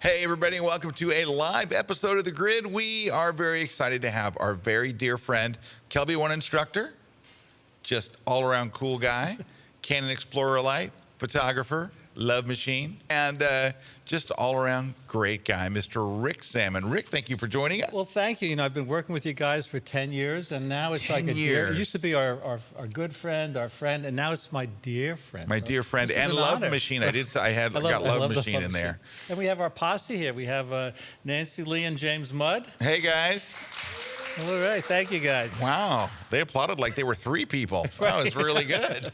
Hey, everybody, and welcome to a live episode of The Grid. We are very excited to have our very dear friend, KelbyOne instructor, just all-around cool guy, Canon Explorer Light, photographer, love machine, and just all-around great guy, Mr. Rick Sammon. Rick, thank you for joining us. Well, thank you. You know, I've been working with you guys for 10 years, and now it's like a dear. It used to be our good friend, our friend, and now it's my dear friend. My dear friend, and love machine. I got love machine in there. And we have our posse here. We have Nancy Lee and James Mudd. Hey, guys. All right, thank you, guys. Wow, they applauded like they were three people. That was really good.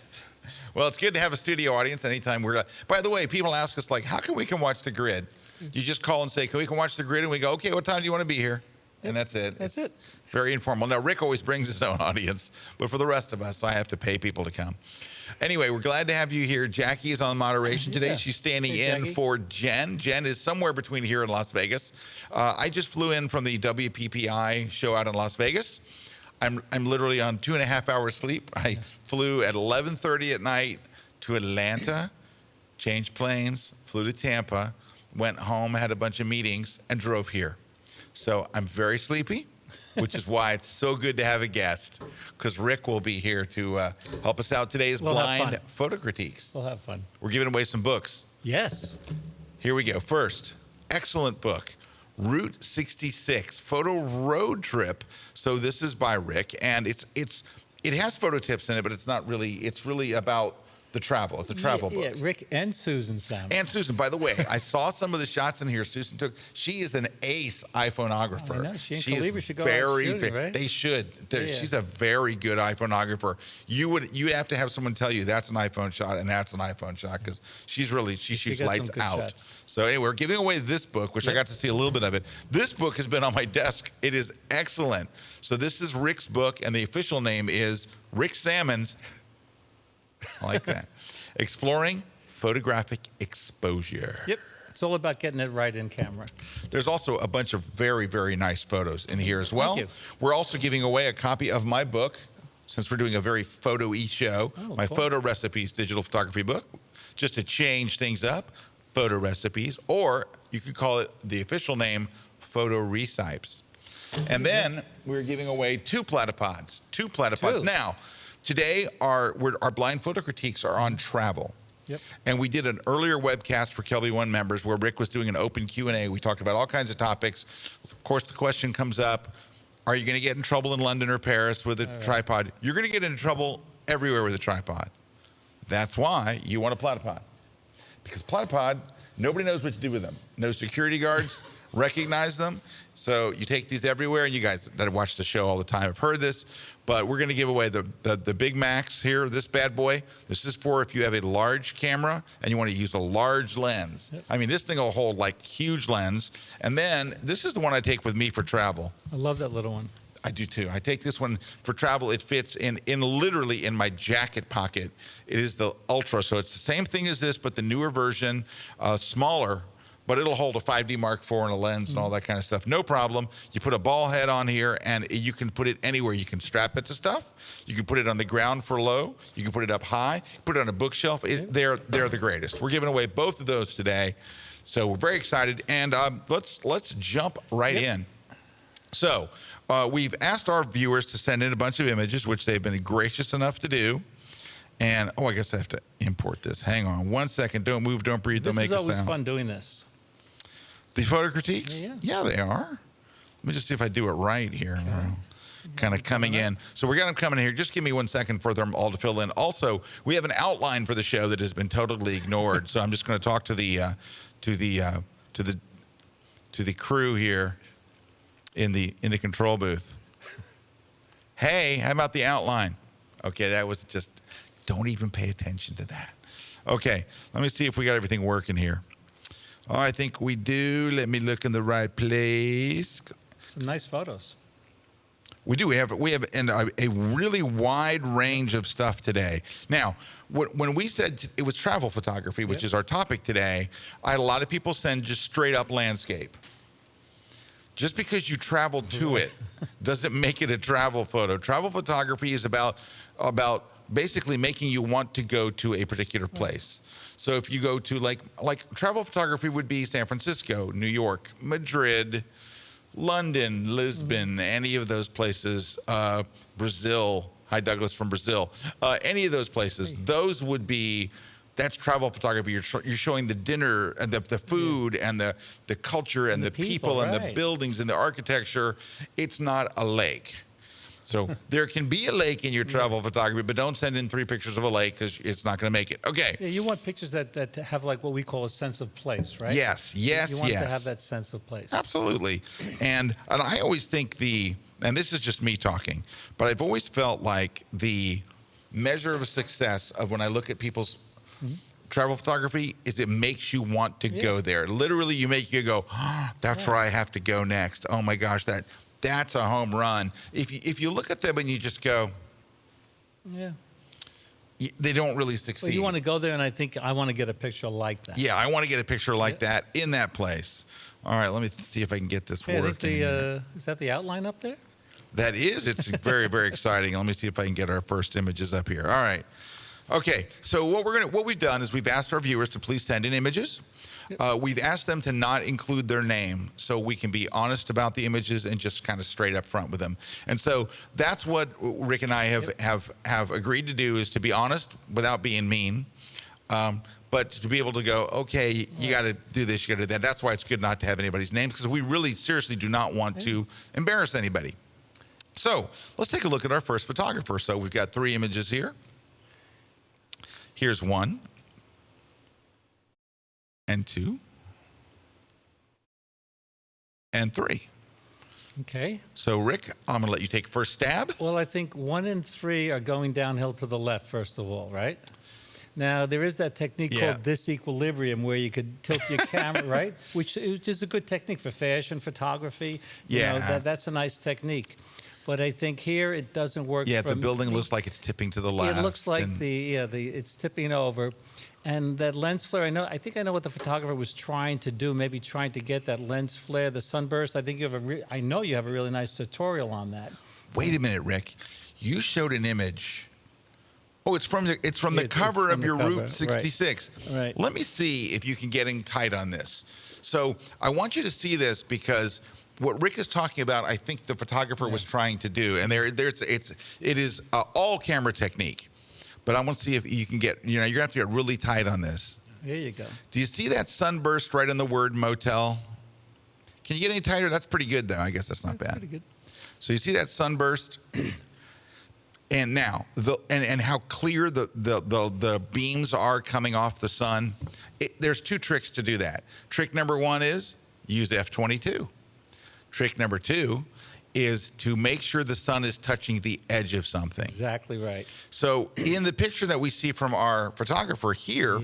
Well, it's good to have a studio audience anytime we're... By the way, people ask us, like, how can we come watch The Grid? You just call and say, can we come watch The Grid? And we go, okay, what time do you want to be here? And that's it. That's it. Very informal. Now, Rick always brings his own audience, but for the rest of us, I have to pay people to come. Anyway, we're glad to have you here. Jackie is on moderation today. Yeah. She's standing in for Jen. Jen is somewhere between here and Las Vegas. I just flew in from the WPPI show out in Las Vegas. I'm literally on 2.5 hours sleep. I flew at 11:30 at night to Atlanta, changed planes, flew to Tampa, went home, had a bunch of meetings, and drove here. So I'm very sleepy, which is why it's so good to have a guest, because Rick will be here to help us out. Today's blind photo critiques. We'll have fun. We're giving away some books. Yes. Here we go. First, excellent book. Route 66, Photo Road Trip. So this is by Rick, and it has photo tips in it, but it's not really, it's really about the travel. It's a travel book. Yeah, Rick and Susan Sammon. And Susan, by the way, I saw some of the shots in here Susan took. She is an ace iPhoneographer. I know. She and Kelby should go out shooting, right? They should. Yeah. She's a very good iPhoneographer. You'd have to have someone tell you that's an iPhone shot and that's an iPhone shot, because she shoots lights out. Shots. So anyway, we're giving away this book, which I got to see a little bit of it. This book has been on my desk. It is excellent. So this is Rick's book, and the official name is Rick Sammon's. I like that. Exploring Photographic Exposure. Yep. It's all about getting it right in camera. There's also a bunch of very, very nice photos in here as well. Thank you. We're also giving away a copy of my book, since we're doing a very photo-y show, my cool. Photo Recipes digital photography book, just to change things up, photo recipes, or you could call it the official name, Photo Recipes. And then we're giving away two platypods. Now, today, our blind photo critiques are on travel. Yep. And we did an earlier webcast for KelbyOne members where Rick was doing an open Q&A. We talked about all kinds of topics. Of course, the question comes up, are you going to get in trouble in London or Paris with a tripod? You're going to get into trouble everywhere with a tripod. That's why you want a platypod. Because platypod, nobody knows what to do with them. No security guards recognize them. So you take these everywhere, and you guys that watch the show all the time have heard this, but we're going to give away the Big Max here, this bad boy. This is for if you have a large camera and you want to use a large lens. Yep. I mean, this thing will hold like huge lens. And then this is the one I take with me for travel. I love that little one. I do too. I take this one for travel. It fits in literally in my jacket pocket. It is the Ultra, so it's the same thing as this, but the newer version, smaller, but it'll hold a 5D Mark IV and a lens and all that kind of stuff. No problem. You put a ball head on here, and you can put it anywhere. You can strap it to stuff. You can put it on the ground for low. You can put it up high. Put it on a bookshelf. They're the greatest. We're giving away both of those today, so we're very excited. And let's jump right in. So we've asked our viewers to send in a bunch of images, which they've been gracious enough to do. And, I guess I have to import this. Hang on 1 second. Don't move, don't breathe, don't make a sound. This is always fun doing this. The photo critiques? Yeah, they are. Let me just see if I do it right here. Okay. Kind of coming in. So we're going to come in here. Just give me 1 second for them all to fill in. Also, we have an outline for the show that has been totally ignored. So I'm just going to talk to the crew here in the control booth. Hey, how about the outline? Okay, that was just, don't even pay attention to that. Okay, let me see if we got everything working here. Oh, I think we do. Let me look in the right place. Some nice photos. We do. We have a really wide range of stuff today. Now, when we said it was travel photography, which is our topic today, I had a lot of people send just straight up landscape. Just because you traveled to it doesn't make it a travel photo. Travel photography is about basically making you want to go to a particular place. So if you go to like travel photography would be San Francisco, New York, Madrid, London, Lisbon, any of those places, Brazil. Hi, Douglas from Brazil. Any of those places, those would be. That's travel photography. You're showing the dinner and the food and the culture and the people and the buildings and the architecture. It's not a lake. So there can be a lake in your travel photography, but don't send in 3 pictures of a lake because it's not going to make it. Okay. Yeah, you want pictures that have like what we call a sense of place, right? Yes. You want to have that sense of place. Absolutely. And I always think and this is just me talking, but I've always felt like the measure of success of when I look at people's travel photography is it makes you want to go there. Literally, you go, oh, that's where I have to go next. Oh my gosh, that's a home run. If you look at them and you just go, they don't really succeed. Well, you want to go there, and I think I want to get a picture like that. Yeah, I want to get a picture like that in that place. All right, let me see if I can get this working. Is that the outline up there? That is. It's very, very exciting. Let me see if I can get our first images up here. All right. Okay, so what we've done is we've asked our viewers to please send in images. We've asked them to not include their name so we can be honest about the images and just kind of straight up front with them. And so that's what Rick and I have agreed to do, is to be honest without being mean. But to be able to go, okay, you got to do this, you got to do that. That's why it's good not to have anybody's names, because we really seriously do not want to embarrass anybody. So let's take a look at our first photographer. So we've got 3 images here. Here's 1 and 2 and 3. Okay. So Rick, I'm going to let you take first stab. Well, I think 1 and 3 are going downhill to the left, first of all, right? Now, there is that technique called disequilibrium where you could tilt your camera, right? Which is a good technique for fashion photography. You know, that's a nice technique. But I think here it doesn't work. Yeah, the building looks like it's tipping to the left. It looks like it's tipping over. And that lens flare, I think I know what the photographer was trying to do, maybe trying to get that lens flare, the sunburst. I think I know you have a really nice tutorial on that. Wait a minute, Rick. You showed an image. Oh, it's from the cover of your Route 66. Right. Let me see if you can get in tight on this. So I want you to see this, because what Rick is talking about, I think the photographer was trying to do, and it is all camera technique. But I want to see if you can get, you're gonna have to get really tight on this. There you go. Do you see that sunburst right on the word motel? Can you get any tighter? That's pretty good, though. I guess that's not bad. Pretty good. So you see that sunburst, and now and how clear the beams are coming off the sun. There's 2 tricks to do that. Trick number 1 is use f/22. Trick number 2 is to make sure the sun is touching the edge of something. Exactly right. So in the picture that we see from our photographer here,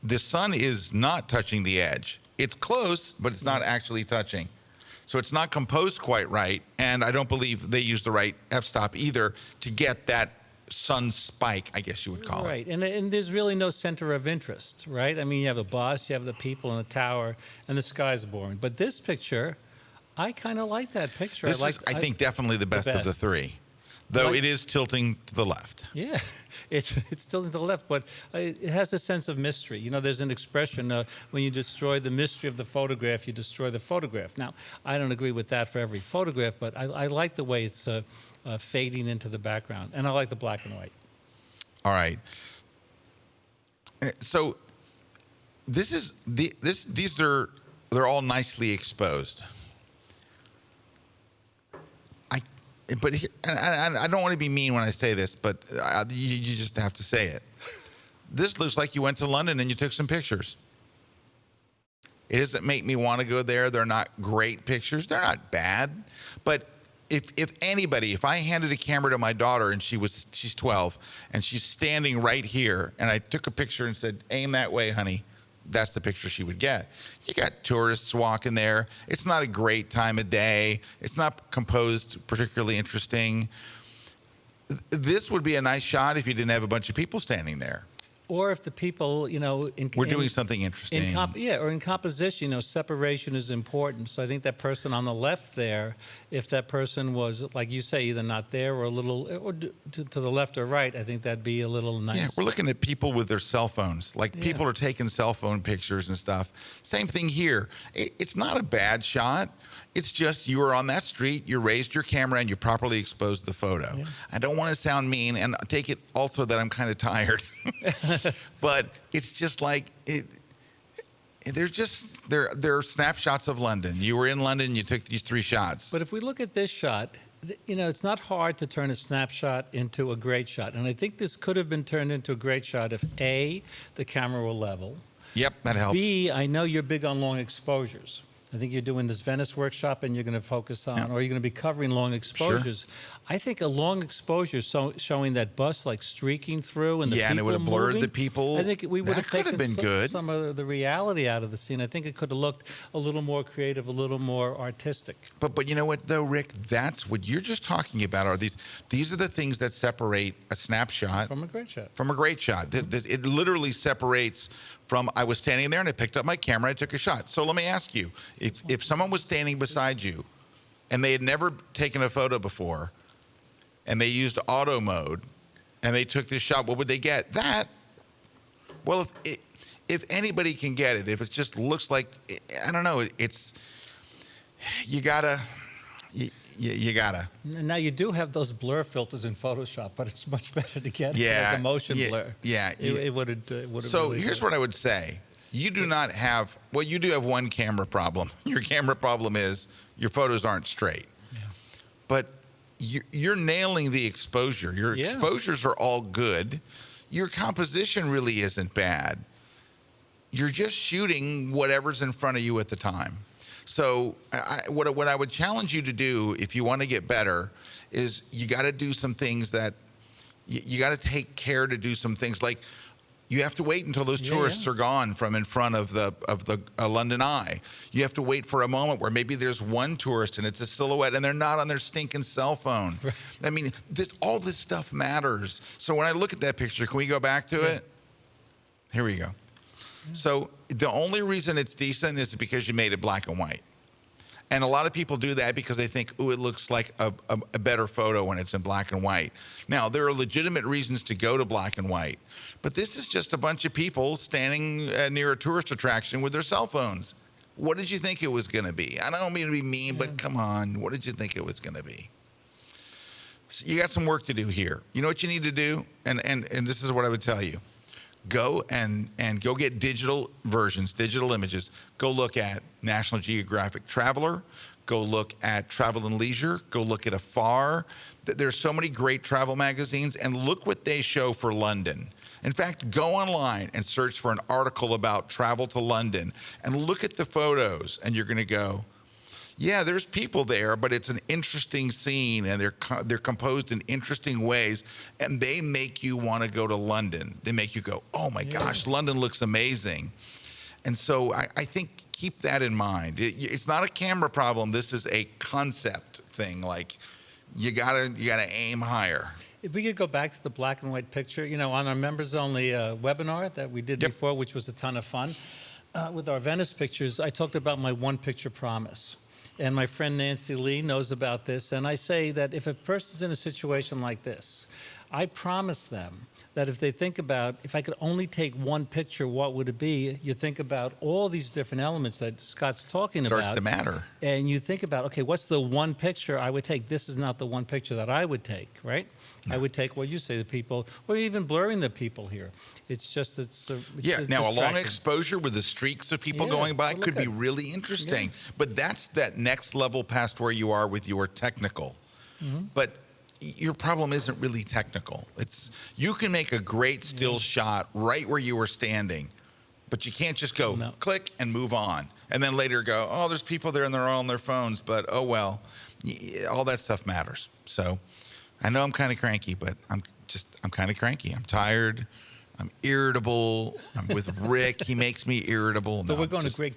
the sun is not touching the edge. It's close, but it's not actually touching. So it's not composed quite right, and I don't believe they used the right f-stop either to get that sun spike, I guess you would call it. Right, and there's really no center of interest, right? I mean, you have the boss, you have the people in the tower, and the sky's boring. But this picture, I kind of like that picture. This is, I think, definitely the best of the 3, though it is tilting to the left. Yeah, it's tilting to the left, but it has a sense of mystery. You know, there's an expression, when you destroy the mystery of the photograph, you destroy the photograph. Now, I don't agree with that for every photograph, but I like the way it's fading into the background, and I like the black and white. All right. So they're all nicely exposed. But I don't want to be mean when I say this, but you just have to say it. This looks like you went to London and you took some pictures. It doesn't make me want to go there. They're not great pictures. They're not bad. But if I handed a camera to my daughter and she's 12 and she's standing right here and I took a picture and said, aim that way, honey, that's the picture she would get. You got tourists walking there. It's not a great time of day. It's not composed particularly interesting. This would be a nice shot if you didn't have a bunch of people standing there. Or if the people, We're doing something interesting. Or in composition, separation is important. So I think that person on the left there, if that person was, like you say, either not there or a little, or to the left or right, I think that'd be a little nice. Yeah, we're looking at people with their cell phones. Like people are taking cell phone pictures and stuff. Same thing here. It's not a bad shot. It's just you were on that street, you raised your camera, and you properly exposed the photo. Yeah. I don't want to sound mean, and take it also that I'm kind of tired. But it's just like they're snapshots of London. You were in London, you took these 3 shots. But if we look at this shot, it's not hard to turn a snapshot into a great shot. And I think this could have been turned into a great shot if A, the camera were level. Yep, that helps. B, I know you're big on long exposures. I think you're doing this Venice workshop and you're going to focus on, or you're going to be covering long exposures. Sure. I think a long exposure showing that bus like streaking through and the people and it would have blurred moving, the people. I think we would have taken good. some of the reality out of the scene. I think it could have looked a little more creative, a little more artistic. But you know what though, Rick? That's what you're just talking about. Are these are the things that separate a snapshot from a great shot. From a great shot. It literally separates from I was standing there and I picked up my camera, I took a shot. So let me ask you, if someone was standing beside you and they had never taken a photo before and they used auto mode and they took this shot, what would they get? That. Well, if anybody can get it, if it just looks like, I don't know, it's, you gotta. Now you do have those blur filters in Photoshop, but it's much better to get like a motion blur. Yeah, it would have. So really here's what I would say: you do not have. Well, you do have one camera problem. Your camera problem is your photos aren't straight. Yeah. But you're nailing the exposure. Your exposures are all good. Your composition really isn't bad. You're just shooting whatever's in front of you at the time. So what I would challenge you to do if you want to get better is you got to do some things that you got to take care to do some things like you have to wait until those tourists are gone from in front of the London Eye. You have to wait for a moment where maybe there's one tourist and it's a silhouette and they're not on their stinking cell phone. Right. I mean, all this stuff matters. So when I look at that picture, can we go back to it? Here we go. So the only reason it's decent is because you made it black and white. And a lot of people do that because they think, ooh, it looks like a better photo when it's in black and white. Now, there are legitimate reasons to go to black and white, but this is just a bunch of people standing near a tourist attraction with their cell phones. What did you think it was going to be? I don't mean to be mean, but come on. What did you think it was going to be? So you got some work to do here. You know what you need to do? And this is what I would tell you. Go and go get digital versions, digital images. Go look at National Geographic Traveler. Go look at Travel and Leisure. Go look at Afar. There's so many great travel magazines, and look what they show for London. In fact, go online and search for an article about travel to London and look at the photos, and you're going to go, yeah, there's people there, but it's an interesting scene, and they're composed in interesting ways, and they make you want to go to London. They make you go, oh my gosh, London looks amazing. And so I think keep that in mind. It's not a camera problem. This is a concept thing. Like you gotta aim higher. If we could go back to the black and white picture, on our members only webinar that we did before, which was a ton of fun, with our Venice pictures, I talked about my one picture promise. And my friend Nancy Lee knows about this. And I say that if a person's in a situation like this, I promise them that if they think about, if I could only take one picture, what would it be? You think about all these different elements that Scott's talking about. Starts to matter. And you think about, okay, what's the one picture I would take? This is not the one picture that I would take, right? No. I would take what you say, the people, or even blurring the people here. It's just, it's now a long exposure with the streaks of people going by could be really interesting. Yeah. But that's that next level past where you are with your technical. Mm-hmm. But your problem isn't really technical. You can make a great still shot right where you were standing, but you can't just go click and move on. And then later go, oh, there's people there and they're all on their phones, but oh well. All that stuff matters. So I know I'm kind of cranky, but I'm kind of cranky. I'm tired. I'm irritable. I'm with Rick. He makes me irritable. But we're going to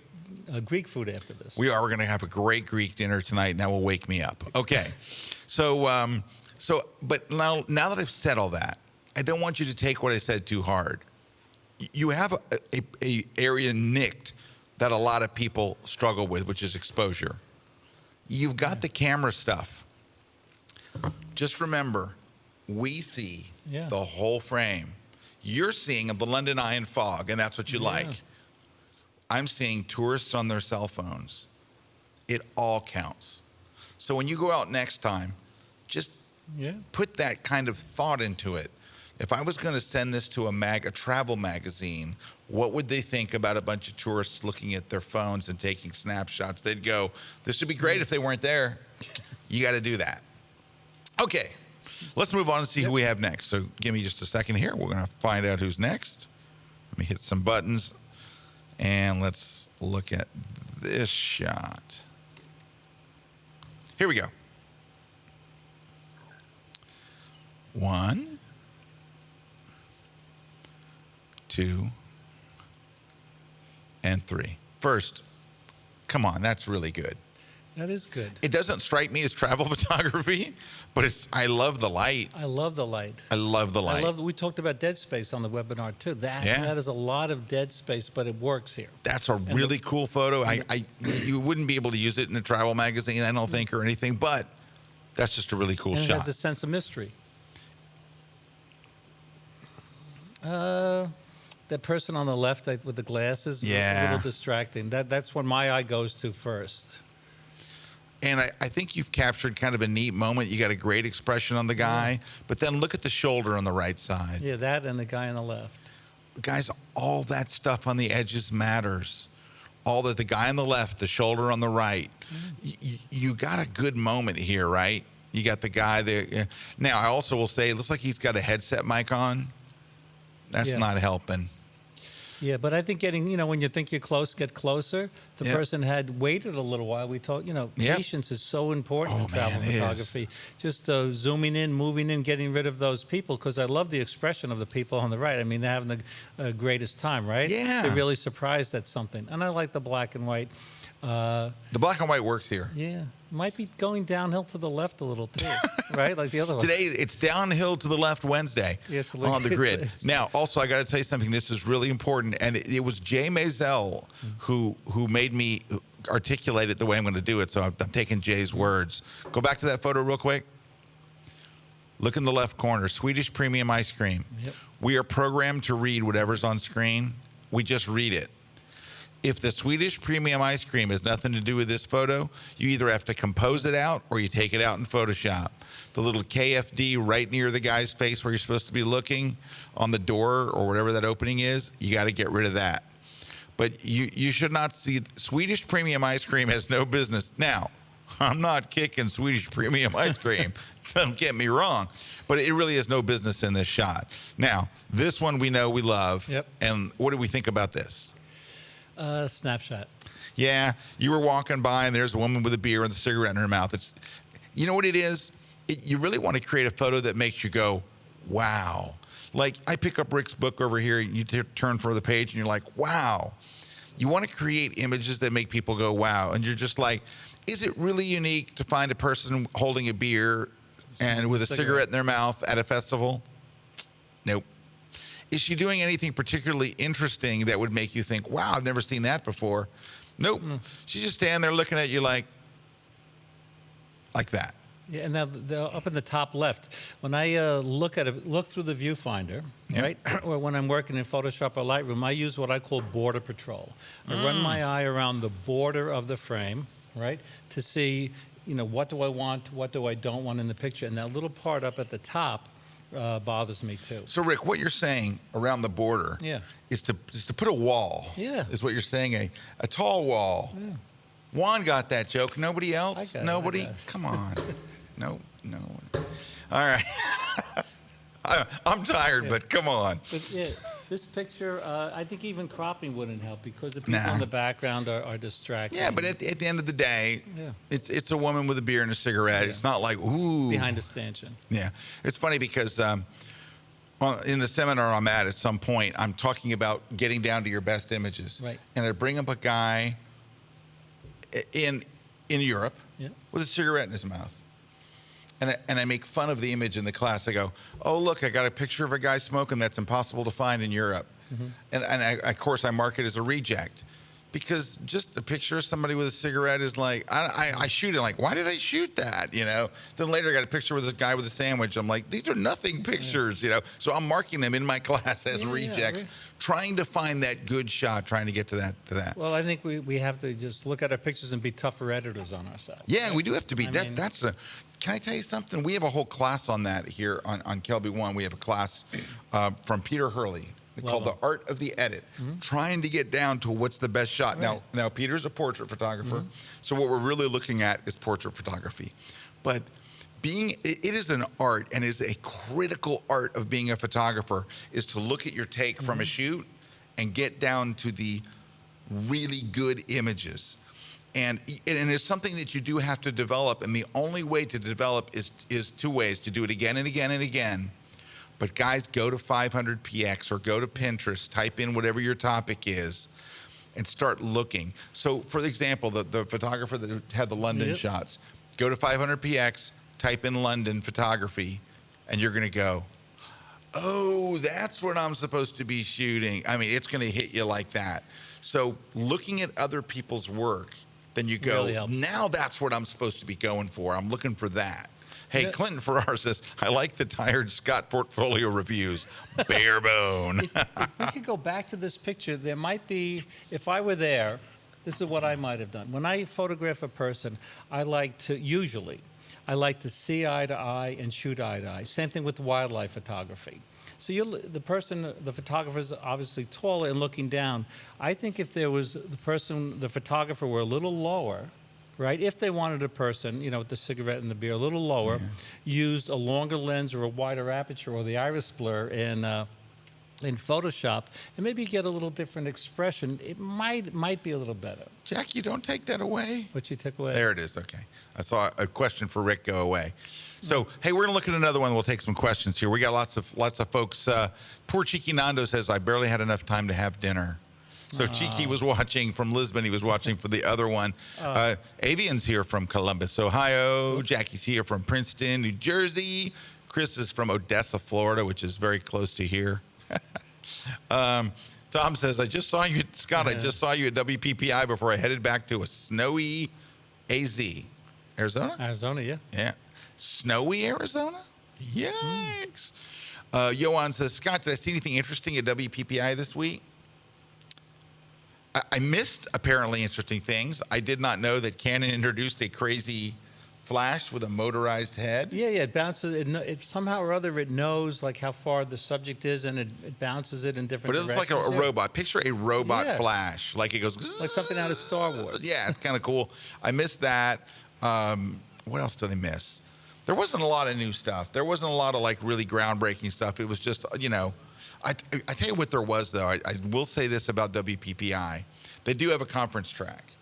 Greek food after this. We are. We're going to have a great Greek dinner tonight. That will wake me up. Okay. But now that I've said all that, I don't want you to take what I said too hard. you have a area nicked that a lot of people struggle with, which is exposure. You've got the camera stuff. Just remember, we see the whole frame. You're seeing the London Eye and fog, and that's what you like. I'm seeing tourists on their cell phones. It all counts. So when you go out next time, just put that kind of thought into it. If I was going to send this to a travel magazine, what would they think about a bunch of tourists looking at their phones and taking snapshots? They'd go, this would be great if they weren't there. You got to do that. Okay, let's move on and see who we have next. So give me just a second here. We're going to find out who's next. Let me hit some buttons, and let's look at this shot. Here we go. 1, 2, and 3. First, come on, that's really good. That is good. It doesn't strike me as travel photography, but I love the light. I love the light. I love the light. We talked about dead space on the webinar too. That is a lot of dead space, but it works here. That's a really cool photo. You wouldn't be able to use it in a travel magazine, I don't think, or anything, but that's just a really cool shot. It has a sense of mystery. That person on the left with the glasses, a little distracting. That's what my eye goes to first. And I think you've captured kind of a neat moment. You got a great expression on the guy, but then look at the shoulder on the right side. Yeah, that and the guy on the left. Guys, all that stuff on the edges matters. All that, the guy on the left, the shoulder on the right. You got a good moment here, right? You got the guy there. Now, I also will say, it looks like he's got a headset mic on. That's not helping. Yeah, but I think getting, when you think you're close, get closer. The person had waited a little while. We talked, patience is so important in travel photography. Just zooming in, moving in, getting rid of those people, because I love the expression of the people on the right. I mean, they're having the greatest time, right? Yeah. They're really surprised at something. And I like the black and white. The black and white works here. Yeah. Might be going downhill to the left a little too, right? Like the other one. Today, it's downhill to the left Wednesday on the grid. Now, also, I got to tell you something. This is really important. And it was Jay Maisel who made me articulate it the way I'm going to do it. So I'm taking Jay's words. Go back to that photo real quick. Look in the left corner. Swedish premium ice cream. Yep. We are programmed to read whatever's on screen. We just read it. If the Swedish premium ice cream has nothing to do with this photo, you either have to compose it out or you take it out in Photoshop. The little KFD right near the guy's face where you're supposed to be looking on the door or whatever that opening is, you got to get rid of that. But you should not see Swedish premium ice cream has no business. Now, I'm not kicking Swedish premium ice cream. Don't get me wrong. But it really has no business in this shot. Now, this one we know we love. Yep. And what do we think about this? Snapshot. Yeah, you were walking by and there's a woman with a beer and a cigarette in her mouth. It's, you know what it is? You really want to create a photo that makes you go, wow. Like I pick up Rick's book over here, you turn for the page and you're like, wow. You want to create images that make people go, wow. And you're just like, is it really unique to find a person holding a beer and with a cigarette in their mouth at a festival? Nope. Is she doing anything particularly interesting that would make you think, wow, I've never seen that before? Nope. She's just standing there looking at you like that. Yeah, and now up in the top left, when I look through the viewfinder, right, or when I'm working in Photoshop or Lightroom, I use what I call border patrol. I run my eye around the border of the frame, right, to see, what do I want, what do I don't want in the picture, and that little part up at the top bothers me too. So Rick, what you're saying around the border is to put a wall. Yeah. Is what you're saying, a tall wall. Yeah. Juan got that joke. Nobody else? Nobody? Come on. No. All right. I'm tired, but come on. But, this picture, I think even cropping wouldn't help because the people in the background are distracting. Yeah, but at the end of the day, it's a woman with a beer and a cigarette. It's not like, ooh. Behind a stanchion. Yeah. It's funny because in the seminar I'm at some point, I'm talking about getting down to your best images. Right. And I bring up a guy in Europe with a cigarette in his mouth. and I make fun of the image in the class. I go, oh, look, I got a picture of a guy smoking that's impossible to find in Europe. And of course, I mark it as a reject. Because just a picture of somebody with a cigarette is like, I shoot it like, why did I shoot that? You know. Then later I got a picture with a guy with a sandwich. I'm like, these are nothing pictures, you know. So I'm marking them in my class as rejects, trying to find that good shot, trying to get to that. Well, I think we have to just look at our pictures and be tougher editors on ourselves. Yeah, right? We do have to be. Can I tell you something? We have a whole class on that here on KelbyOne. We have a class from Peter Hurley. Called The Art of the Edit, trying to get down to what's the best shot. Right. Now Peter's a portrait photographer, so what we're really looking at is portrait photography. But it is an art, and is a critical art of being a photographer, is to look at your take from a shoot and get down to the really good images. And it's something that you do have to develop, and the only way to develop is two ways: to do it again and again and again. But guys, go to 500px or go to Pinterest, type in whatever your topic is, and start looking. So, for example, the photographer that had the London shots, go to 500px, type in London photography, and you're going to go, oh, that's what I'm supposed to be shooting. I mean, it's going to hit you like that. So, looking at other people's work, then you go, really now that's what I'm supposed to be going for. I'm looking for that. Hey, Clinton Farrar says, I like the tired Scott portfolio reviews. Bare bone. If we could go back to this picture, there might be, if I were there, this is what I might have done. When I photograph a person, I like to see eye to eye and shoot eye to eye. Same thing with wildlife photography. So the photographer's obviously taller and looking down. I think if there was the photographer were a little lower, right? If they wanted a person, with the cigarette and the beer a little lower, used a longer lens or a wider aperture or the iris blur in Photoshop, and maybe get a little different expression, it might be a little better. Jack, you don't take that away. What you took away? There it is. Okay. I saw a question for Rick go away. So, hey, we're gonna look at another one. We'll take some questions here. We got lots of folks. Poor Cheeky Nando says, I barely had enough time to have dinner. So Cheeky was watching from Lisbon. He was watching for the other one. Avian's here from Columbus, Ohio. Jackie's here from Princeton, New Jersey. Chris is from Odessa, Florida, which is very close to here. Tom says, I just saw you, Scott, I just saw you at WPPI before I headed back to a snowy AZ. Arizona? Arizona, yeah. Yeah. Snowy Arizona? Yikes. Johan says, Scott, did I see anything interesting at WPPI this week? I missed apparently interesting things. I did not know that Canon introduced a crazy flash with a motorized head. Yeah, it bounces. It somehow or other it knows like how far the subject is, and it bounces it in different directions. But it's like a robot. Picture a robot flash. Like it goes... like something out of Star Wars. Yeah, it's kind of cool. I missed that. What else did I miss? There wasn't a lot of new stuff. There wasn't a lot of like really groundbreaking stuff. It was just, I tell you what there was, though. I will say this about WPPI. They do have a conference track.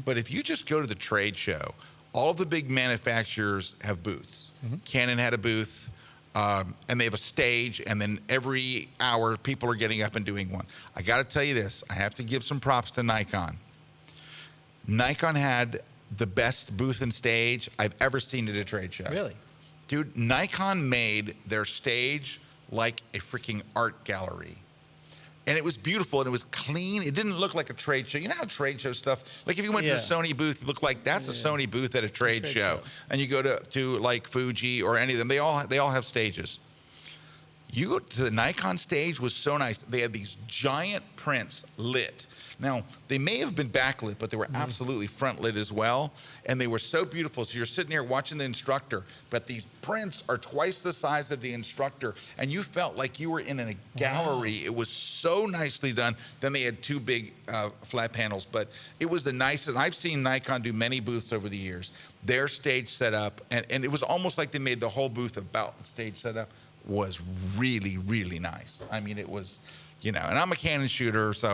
But if you just go to the trade show, all of the big manufacturers have booths. Canon had a booth, and they have a stage, and then every hour, people are getting up and doing one. I got to tell you this. I have to give some props to Nikon. Nikon had the best booth and stage I've ever seen at a trade show. Really? Dude, Nikon made their stage like a freaking art gallery. And it was beautiful, and it was clean. It didn't look like a trade show. You know how trade show stuff, like if you went to the Sony booth, it looked like that's a Sony booth at a trade show. And you go to like Fuji or any of them, they all have stages. You go to the Nikon stage, was so nice. They had these giant prints lit. Now, they may have been backlit, but they were absolutely front lit as well. And they were so beautiful. So you're sitting here watching the instructor, but these prints are twice the size of the instructor. And you felt like you were in a gallery. Wow. It was so nicely done. Then they had two big flat panels, but it was the nicest. I've seen Nikon do many booths over the years. Their stage setup, and it was almost like they made the whole booth about the stage setup, was really, really nice. I mean, it was... and I'm a Canon shooter, so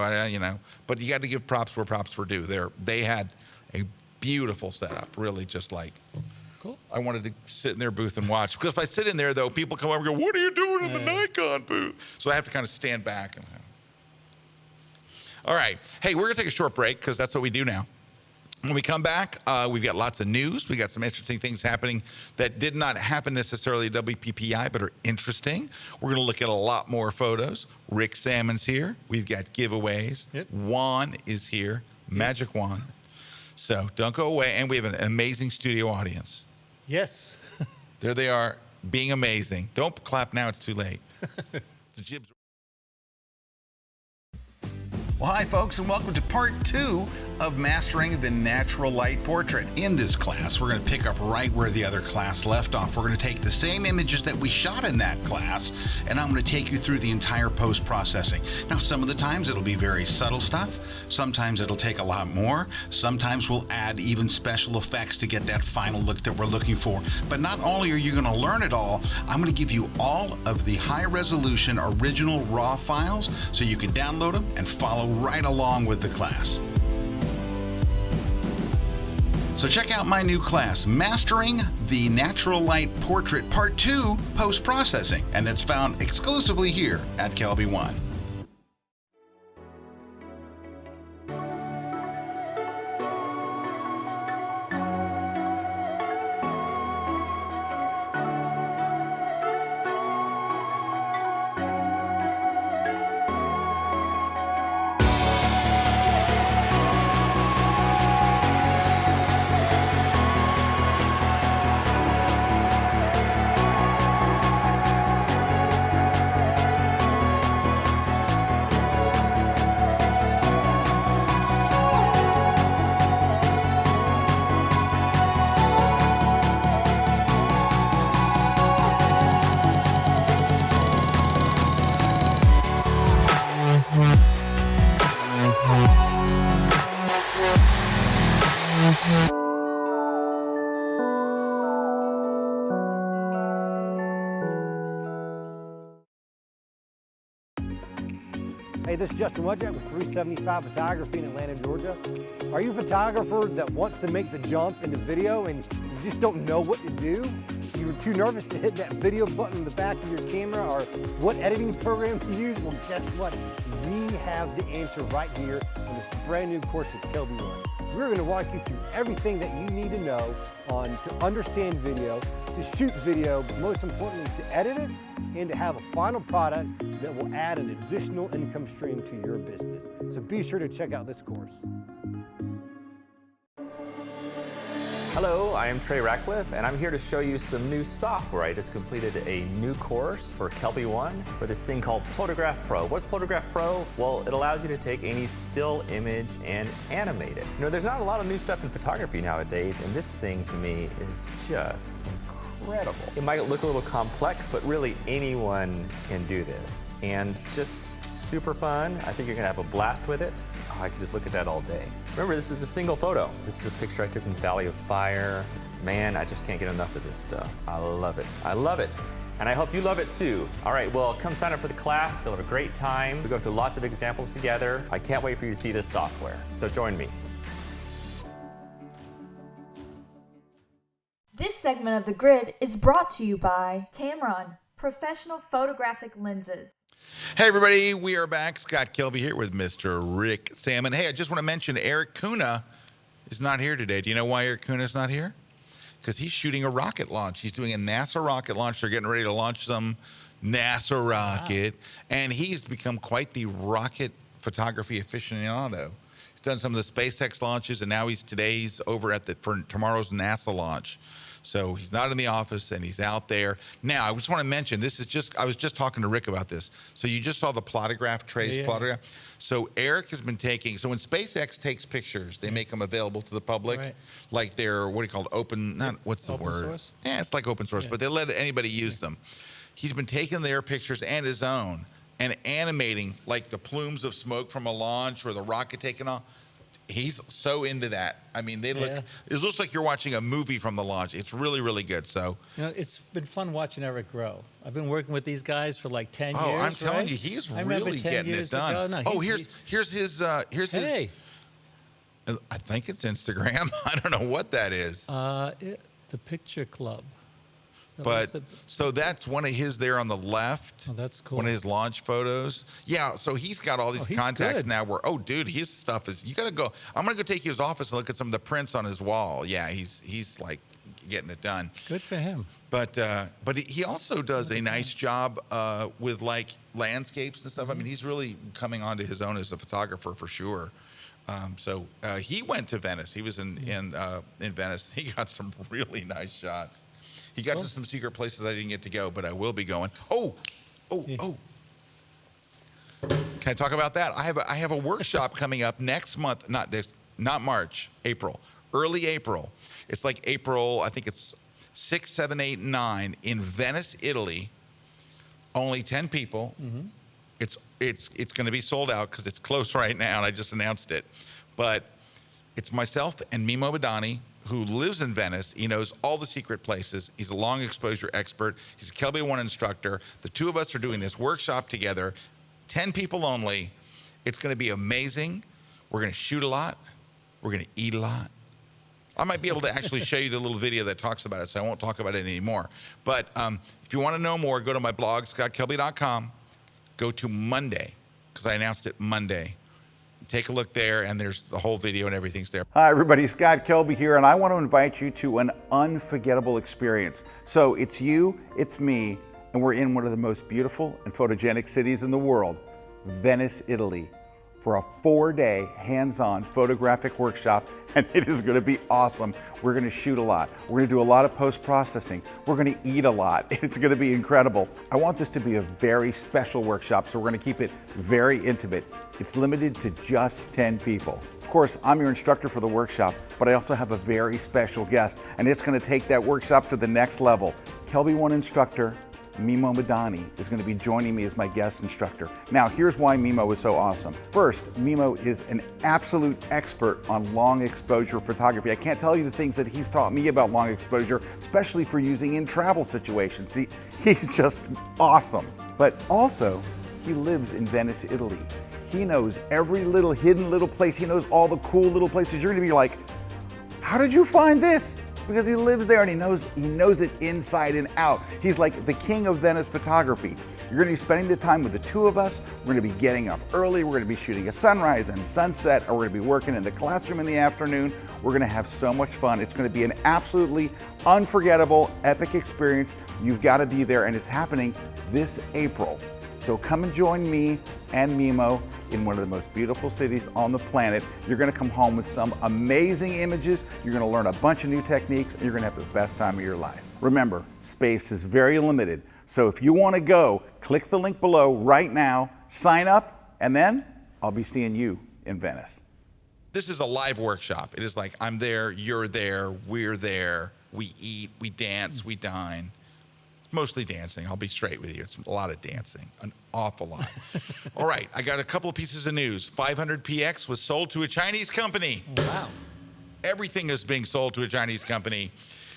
but you got to give props where props were due. They had a beautiful setup, really just like, cool. I wanted to sit in their booth and watch. Because if I sit in there, though, people come over and go, what are you doing in the Nikon booth? So I have to kind of stand back. All right. Hey, we're going to take a short break because that's what we do now. When we come back, we've got lots of news. We got some interesting things happening that did not happen necessarily at WPPI, but are interesting. We're going to look at a lot more photos. Rick Sammon's here. We've got giveaways. Yep. Juan is here. Magic Juan. So don't go away. And we have an amazing studio audience. Yes. There they are, being amazing. Don't clap now. It's too late. The Jibs. Well, hi, folks, and welcome to part 2 of Mastering the Natural Light Portrait. In this class, we're going to pick up right where the other class left off. We're going to take the same images that we shot in that class, and I'm going to take you through the entire post-processing. Now, some of the times it'll be very subtle stuff. Sometimes it'll take a lot more. Sometimes we'll add even special effects to get that final look that we're looking for. But not only are you going to learn it all, I'm going to give you all of the high-resolution original RAW files so you can download them and follow right along with the class. So check out my new class, Mastering the Natural Light Portrait Part 2 Post-Processing, and it's found exclusively here at KelbyOne. Hey, this is Justin Wojak with 375 Photography in Atlanta, Georgia. Are you a photographer that wants to make the jump into video and you just don't know what to do? You're too nervous to hit that video button in the back of your camera, or what editing program to use? Well, guess what? We have the answer right here on this brand new course at KelbyOne. We're going to walk you through everything that you need to know on to understand video, to shoot video, but most importantly, to edit it and to have a final product that will add an additional income stream to your business. So be sure to check out this course. Hello, I am Trey Ratcliffe, and I'm here to show you some new software. I just completed a new course for KelbyOne for this thing called Photograph Pro. What's Photograph Pro? Well, it allows you to take any still image and animate it. You know, there's not a lot of new stuff in photography nowadays, and this thing to me is just incredible. It might look a little complex, but really anyone can do this. And just super fun. I think you're gonna have a blast with it. Oh, I could just look at that all day. Remember, this is a single photo. This is a picture I took in the Valley of Fire. Man, I just can't get enough of this stuff. I love it. I love it. And I hope you love it too. All right, well, come sign up for the class. You'll have a great time. We go through lots of examples together. I can't wait for you to see this software. So join me. This segment of The Grid is brought to you by Tamron, professional photographic lenses. Hey, everybody, we are back. Scott Kelby here with Mr. Rick Sammon. Hey, I just want to mention Eric Kuna is not here today. Do you know why Eric Kuna is not here? Because he's shooting a rocket launch. He's doing a NASA rocket launch. They're getting ready to launch some NASA rocket. Wow. And he's become quite the rocket photography aficionado. He's done some of the SpaceX launches, and now he's over at for tomorrow's NASA launch. So he's not in the office, and he's out there. Now, I just want to mention, I was just talking to Rick about this. So you just saw the plotograph, Trey's plotograph. So Eric has been so when SpaceX takes pictures, they make them available to the public. Right. Like they're, what do you call it, open source? Yeah, it's like open source, but they let anybody use them. He's been taking their pictures and his own and animating like the plumes of smoke from a launch or the rocket taking off. He's so into that. I mean, it looks like you're watching a movie from the launch. It's really, really good. So, you know, it's been fun watching Eric grow. I've been working with these guys for like 10 years. Oh, I'm telling you, he's really getting it done. Here's his. I think it's Instagram. I don't know what that is. The Picture Club. But so that's one of his there on the left. Oh, that's cool. One of his launch photos. Yeah, so he's got all these contacts good. now where, oh, dude, his stuff is, you got to go. I'm going to go take you to his office and look at some of the prints on his wall. Yeah, he's like getting it done. Good for him. But he also does a nice job with like landscapes and stuff. I mean, he's really coming onto his own as a photographer for sure. So he went to Venice. He was in Venice. He got some really nice shots. He got to some secret places I didn't get to go, but I will be going. Oh. Can I talk about that? I have a workshop coming up next month. Not March, April. Early April. It's like April, I think it's 6, 7, 8, 9 in Venice, Italy. Only 10 people. Mm-hmm. It's going to be sold out because it's close right now, and I just announced it. But it's myself and Mimo Badani, who lives in Venice. He knows all the secret places. He's a long exposure expert. He's a KelbyOne instructor. The two of us are doing this workshop together. 10 people only. It's going to be amazing. We're going to shoot a lot. We're going to eat a lot. I might be able to actually show you the little video that talks about it, so I won't talk about it anymore. But if you want to know more, go to my blog, scottkelby.com. Go to Monday, because I announced it Monday. Take a look there, and there's the whole video and everything's there. Hi everybody, Scott Kelby here, and I want to invite you to an unforgettable experience. So it's you, it's me, and we're in one of the most beautiful and photogenic cities in the world, Venice, Italy, for a 4-day hands-on photographic workshop, and it is going to be awesome. We're going to shoot a lot. We're going to do a lot of post-processing. We're going to eat a lot. It's going to be incredible. I want this to be a very special workshop, so we're going to keep it very intimate. It's limited to just 10 people. Of course, I'm your instructor for the workshop, but I also have a very special guest, and it's going to take that workshop to the next level. KelbyOne instructor Mimo Badani is going to be joining me as my guest instructor. Now, here's why Mimo is so awesome. First, Mimo is an absolute expert on long exposure photography. I can't tell you the things that he's taught me about long exposure, especially for using in travel situations. He's just awesome. But also, he lives in Venice, Italy. He knows every little hidden little place. He knows all the cool little places. You're going to be like, how did you find this? Because he lives there and he knows it inside and out. He's like the king of Venice photography. You're gonna be spending the time with the two of us. We're gonna be getting up early. We're gonna be shooting a sunrise and sunset, or we're gonna be working in the classroom in the afternoon. We're gonna have so much fun. It's gonna be an absolutely unforgettable, epic experience. You've gotta be there, and it's happening this April. So come and join me and Mimo in one of the most beautiful cities on the planet. You're gonna come home with some amazing images. You're gonna learn a bunch of new techniques, and you're gonna have the best time of your life. Remember, space is very limited. So if you wanna go, click the link below right now, sign up, and then I'll be seeing you in Venice. This is a live workshop. It is like, I'm there, you're there, we're there, we eat, we dance, we dine. Mostly dancing. I'll be straight with you. It's a lot of dancing, an awful lot. All right, I got a couple of pieces of news. 500px was sold to a Chinese company. Wow. Everything is being sold to a Chinese company.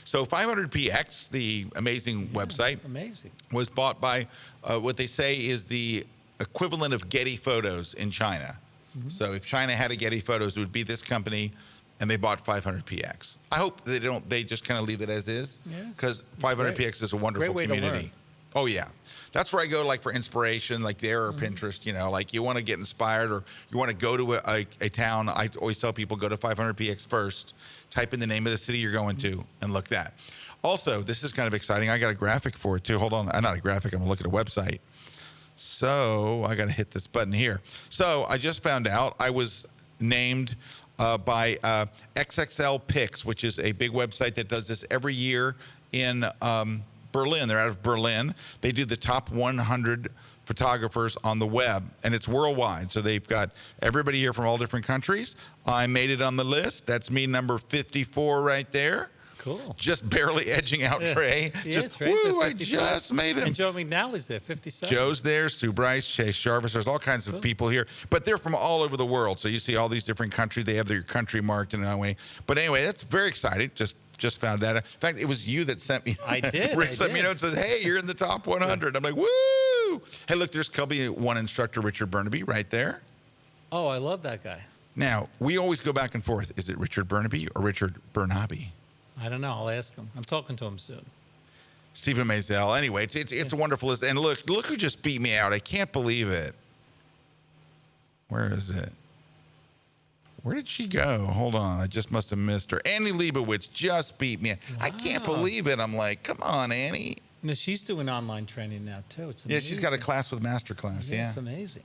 So 500px, the amazing website, Amazing. was bought by what they say is the equivalent of Getty Photos in China. Mm-hmm. So if China had a Getty Photos, it would be this company, and they bought 500px. I hope they just kind of leave it as is, because 500px is a wonderful community. Oh yeah, that's where I go like for inspiration, like there or Pinterest, you know, like you want to get inspired or you want to go to a town. I always tell people go to 500px first, type in the name of the city you're going to, and look that. Also, this is kind of exciting. I got a graphic for it too. Hold on, not a graphic, I'm gonna look at a website. So I gotta hit this button here. So I just found out I was named by XXL Pics, which is a big website that does this every year in Berlin. They're out of Berlin. They do the top 100 photographers on the web, and it's worldwide. So they've got everybody here from all different countries. I made it on the list. That's me, number 54 right there. Cool. Just barely edging out Trey. Just, Trey's woo, at I 54. just made him. And Joe McNally's there, 57. Joe's there, Sue Bryce, Chase Jarvis. There's all kinds of people here, but they're from all over the world. So you see all these different countries. They have their country marked in a way. But anyway, that's very exciting. Just found that. In fact, it was you that sent me. I did. Rick sent me a note and says, hey, you're in the top 100. I'm like, woo! Hey, look, there's KelbyOne instructor Richard Burnaby right there. Oh, I love that guy. Now, we always go back and forth. Is it Richard Burnaby or Richard Burnaby? I don't know. I'll ask him. I'm talking to him soon. Stephen Maisel. Anyway, it's a wonderful list. And look who just beat me out. I can't believe it. Where is it? Where did she go? Hold on. I just must have missed her. Annie Leibovitz just beat me. Wow. I can't believe it. I'm like, come on, Annie. No, she's doing online training now, too. It's amazing. Yeah, she's got a class with Masterclass. Yeah. It's amazing.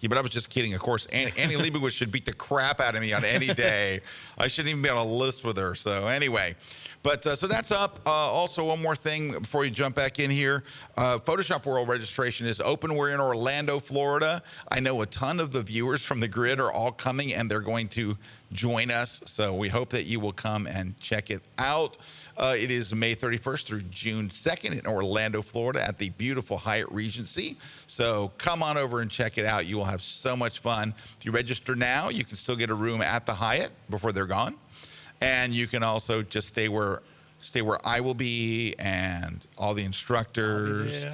Yeah, but I was just kidding. Of course, Annie Leibovitz should beat the crap out of me on any day. I shouldn't even be on a list with her. So anyway, but so that's up. Also, one more thing before you jump back in here. Photoshop World registration is open. We're in Orlando, Florida. I know a ton of the viewers from the grid are all coming, and they're going to join us. So we hope that you will come and check it out. It is May 31st through June 2nd in Orlando, Florida at the beautiful Hyatt Regency. So come on over and check it out. You will have so much fun. If you register now, you can still get a room at the Hyatt before they're gone. And you can also just stay where I will be and all the instructors.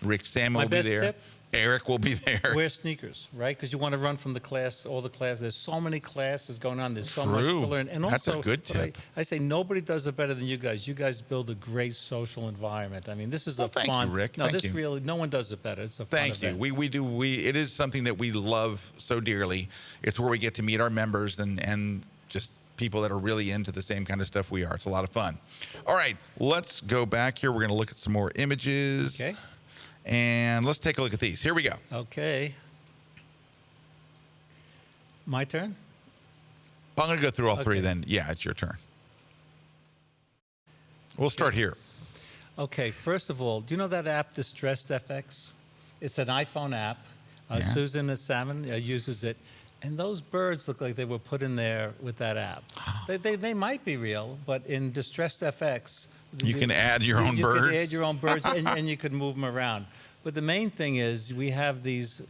Rick Sammon will be there. Tip? Eric will be there. Wear sneakers, right? Because you want to run from the class, all the classes. There's so many classes going on. There's so much to learn. And that's also, a good tip. I say nobody does it better than you guys. You guys build a great social environment. I mean, this is a fun. Thank you, Rick. No, Thank this you. really, no one does it better. It's a fun Thank you. event. It is something that we love so dearly. It's where we get to meet our members and just people that are really into the same kind of stuff we are. It's a lot of fun. All right, let's go back here. We're going to look at some more images. Okay. And let's take a look at these. Here we go. Okay. My turn? I'm going to go through all three then. Yeah, it's your turn. We'll start here. Okay, first of all, do you know that app, Distressed FX? It's an iPhone app. Susan at Sammon uses it. And those birds look like they were put in there with that app. They might be real, but in Distressed FX, you can add your own birds. You can add your own birds, and you can move them around. But the main thing is we have these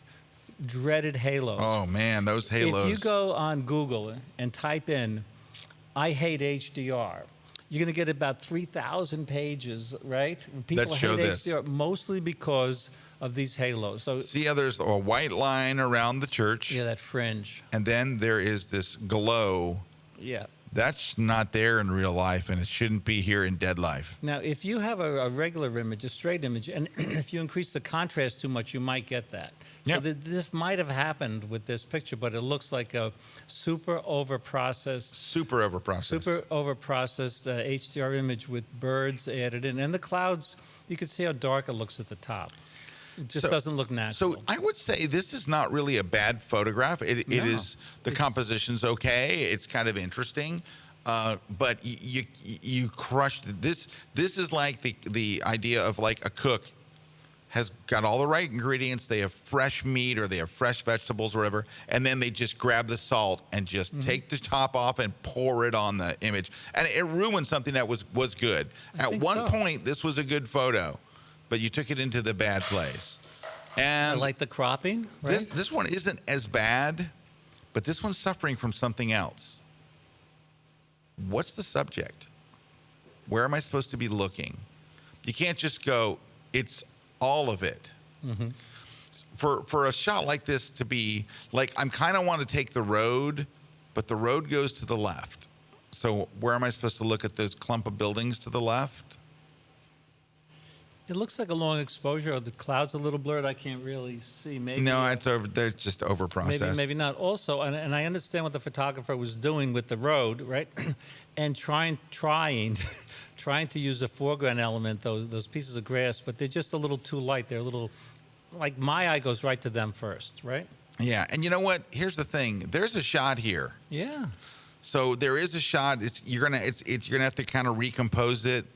dreaded halos. Oh, man, those halos. If you go on Google and type in, I hate HDR, you're going to get about 3,000 pages, right? People that show hate this. HDR mostly because of these halos. So see how there's a white line around the church. Yeah, that fringe. And then there is this glow. Yeah. That's not there in real life, and it shouldn't be here in dead life. Now, if you have a regular image, a straight image, and if you increase the contrast too much, you might get that. Yep. So this might have happened with this picture, but it looks like a super overprocessed HDR image with birds added in. And the clouds, you can see how dark it looks at the top. It just doesn't look natural. So I would say this is not really a bad photograph. It is, the composition's okay. It's kind of interesting. But you crushed it. This is like the idea of like a cook has got all the right ingredients. They have fresh meat or they have fresh vegetables or whatever, and then they just grab the salt and just take the top off and pour it on the image. And it ruined something that was good. At one point, this was a good photo, but you took it into the bad place. And I like the cropping, right? This one isn't as bad, but this one's suffering from something else. What's the subject? Where am I supposed to be looking? You can't just go, it's all of it. Mm-hmm. For a shot like this to be, like, I'm kind of want to take the road, but the road goes to the left. So where am I supposed to look at those clump of buildings to the left? It looks like a long exposure. The cloud's a little blurred. I can't really see. Maybe no, it's over. They're just over processed. Maybe not. Also, and I understand what the photographer was doing with the road, right? And trying to use a foreground element, those pieces of grass, but they're just a little too light. They're a little, like my eye goes right to them first, right? Yeah, and you know what? Here's the thing. There's a shot here. Yeah. So there is a shot. You're gonna have to kind of recompose it,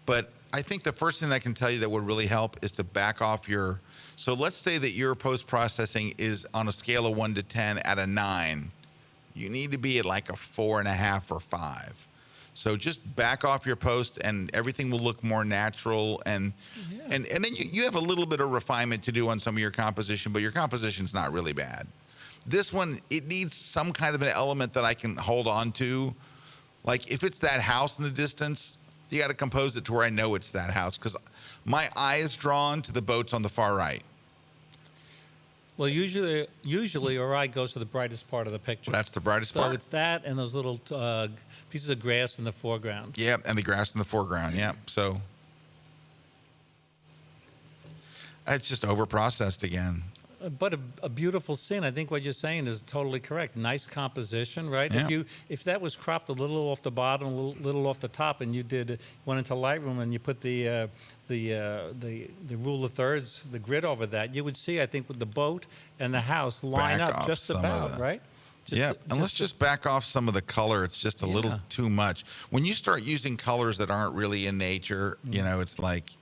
but I think the first thing I can tell you that would really help is to back off your. So let's say that your post-processing is on a scale of 1 to 10 at a 9. You need to be at like a 4.5 or 5. So just back off your post, and everything will look more natural. And then you have a little bit of refinement to do on some of your composition, but your composition's not really bad. This one, it needs some kind of an element that I can hold on to. Like if it's that house in the distance, you got to compose it to where I know it's that house, because my eye is drawn to the boats on the far right. Well, usually our eye goes to the brightest part of the picture. That's the brightest part. So it's that and those little pieces of grass in the foreground. Yep, and the grass in the foreground. Yep. So It's just over-processed again. But a beautiful scene. I think what you're saying is totally correct. Nice composition, right? Yeah. If that was cropped a little off the bottom, a little off the top, and you went into Lightroom and you put the rule of thirds, the grid over that, you would see, I think, with the boat and the house line back up off just some of about, the- right? Yeah, and let's just back off some of the color. It's just a little too much. When you start using colors that aren't really in nature, you know, it's like,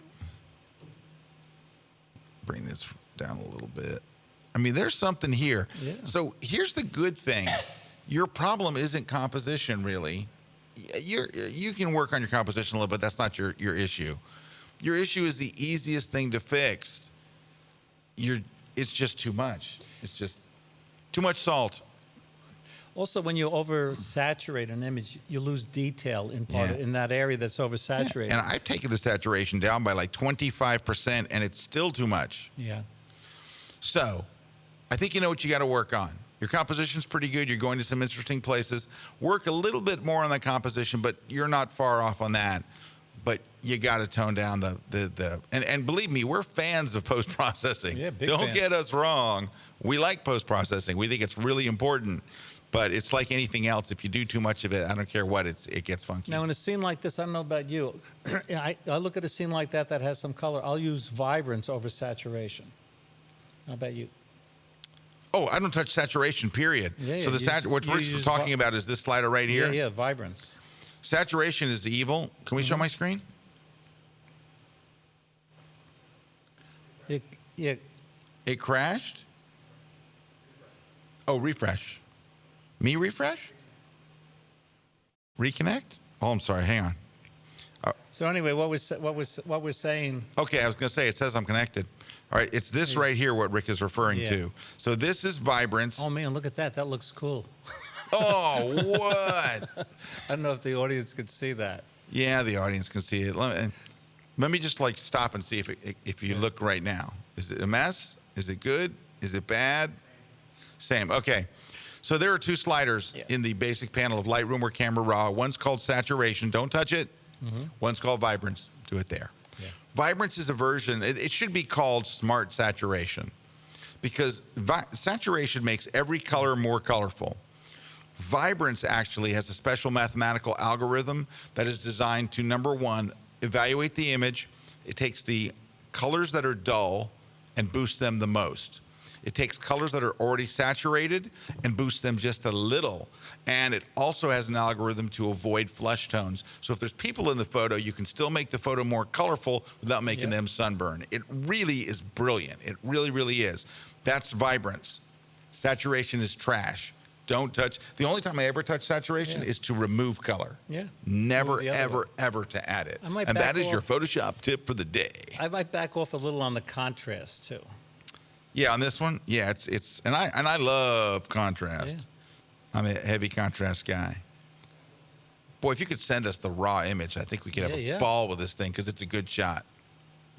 bring this down a little bit. I mean, there's something here. Yeah. So here's the good thing. Your problem isn't composition, really. You can work on your composition a little bit. That's not your issue. Your issue is the easiest thing to fix. It's just too much. It's just too much salt. Also, when you oversaturate an image, you lose detail in that area that's oversaturated. And I've taken the saturation down by like 25%, and it's still too much. Yeah. So, I think you know what you got to work on. Your composition's pretty good. You're going to some interesting places. Work a little bit more on the composition, but you're not far off on that. But you got to tone down and believe me, we're fans of post-processing. Yeah, big Don't fans. get us wrong. We like post-processing. We think it's really important. But it's like anything else. If you do too much of it, I don't care what, it gets funky. Now, in a scene like this, I don't know about you. I look at a scene like that has some color. I'll use vibrance over saturation. How about you? Oh, I don't touch saturation, period. Yeah, so what we're talking about is this slider right here. Yeah, vibrance. Saturation is evil. Can we show my screen? It crashed? Oh, refresh. Me refresh? Reconnect? Oh, I'm sorry. Hang on. So anyway, what we're saying. Okay, I was going to say, it says I'm connected. All right, it's this right here what Rick is referring to. So this is vibrance. Oh, man, look at that. That looks cool. Oh, what? I don't know if the audience could see that. Yeah, the audience can see it. Let me just like stop and see if you look right now. Is it a mess? Is it good? Is it bad? Same. Okay. So there are two sliders in the basic panel of Lightroom or Camera Raw. One's called saturation. Don't touch it. One's called vibrance. Do it there. Yeah. Vibrance is a version. It should be called smart saturation because saturation makes every color more colorful. Vibrance actually has a special mathematical algorithm that is designed to, number one, evaluate the image. It takes the colors that are dull and boosts them the most. It takes colors that are already saturated and boosts them just a little. And it also has an algorithm to avoid flesh tones. So if there's people in the photo, you can still make the photo more colorful without making them sunburn. It really is brilliant. It really, really is. That's vibrance. Saturation is trash. Don't touch. The only time I ever touch saturation is to remove color. Yeah. Never, ever, ever to add it. And that is your Photoshop tip for the day. I might back off a little on the contrast too. Yeah, on this one, yeah, it's and I love contrast. Yeah. I'm a heavy contrast guy. Boy, if you could send us the raw image, I think we could have a ball with this thing because it's a good shot.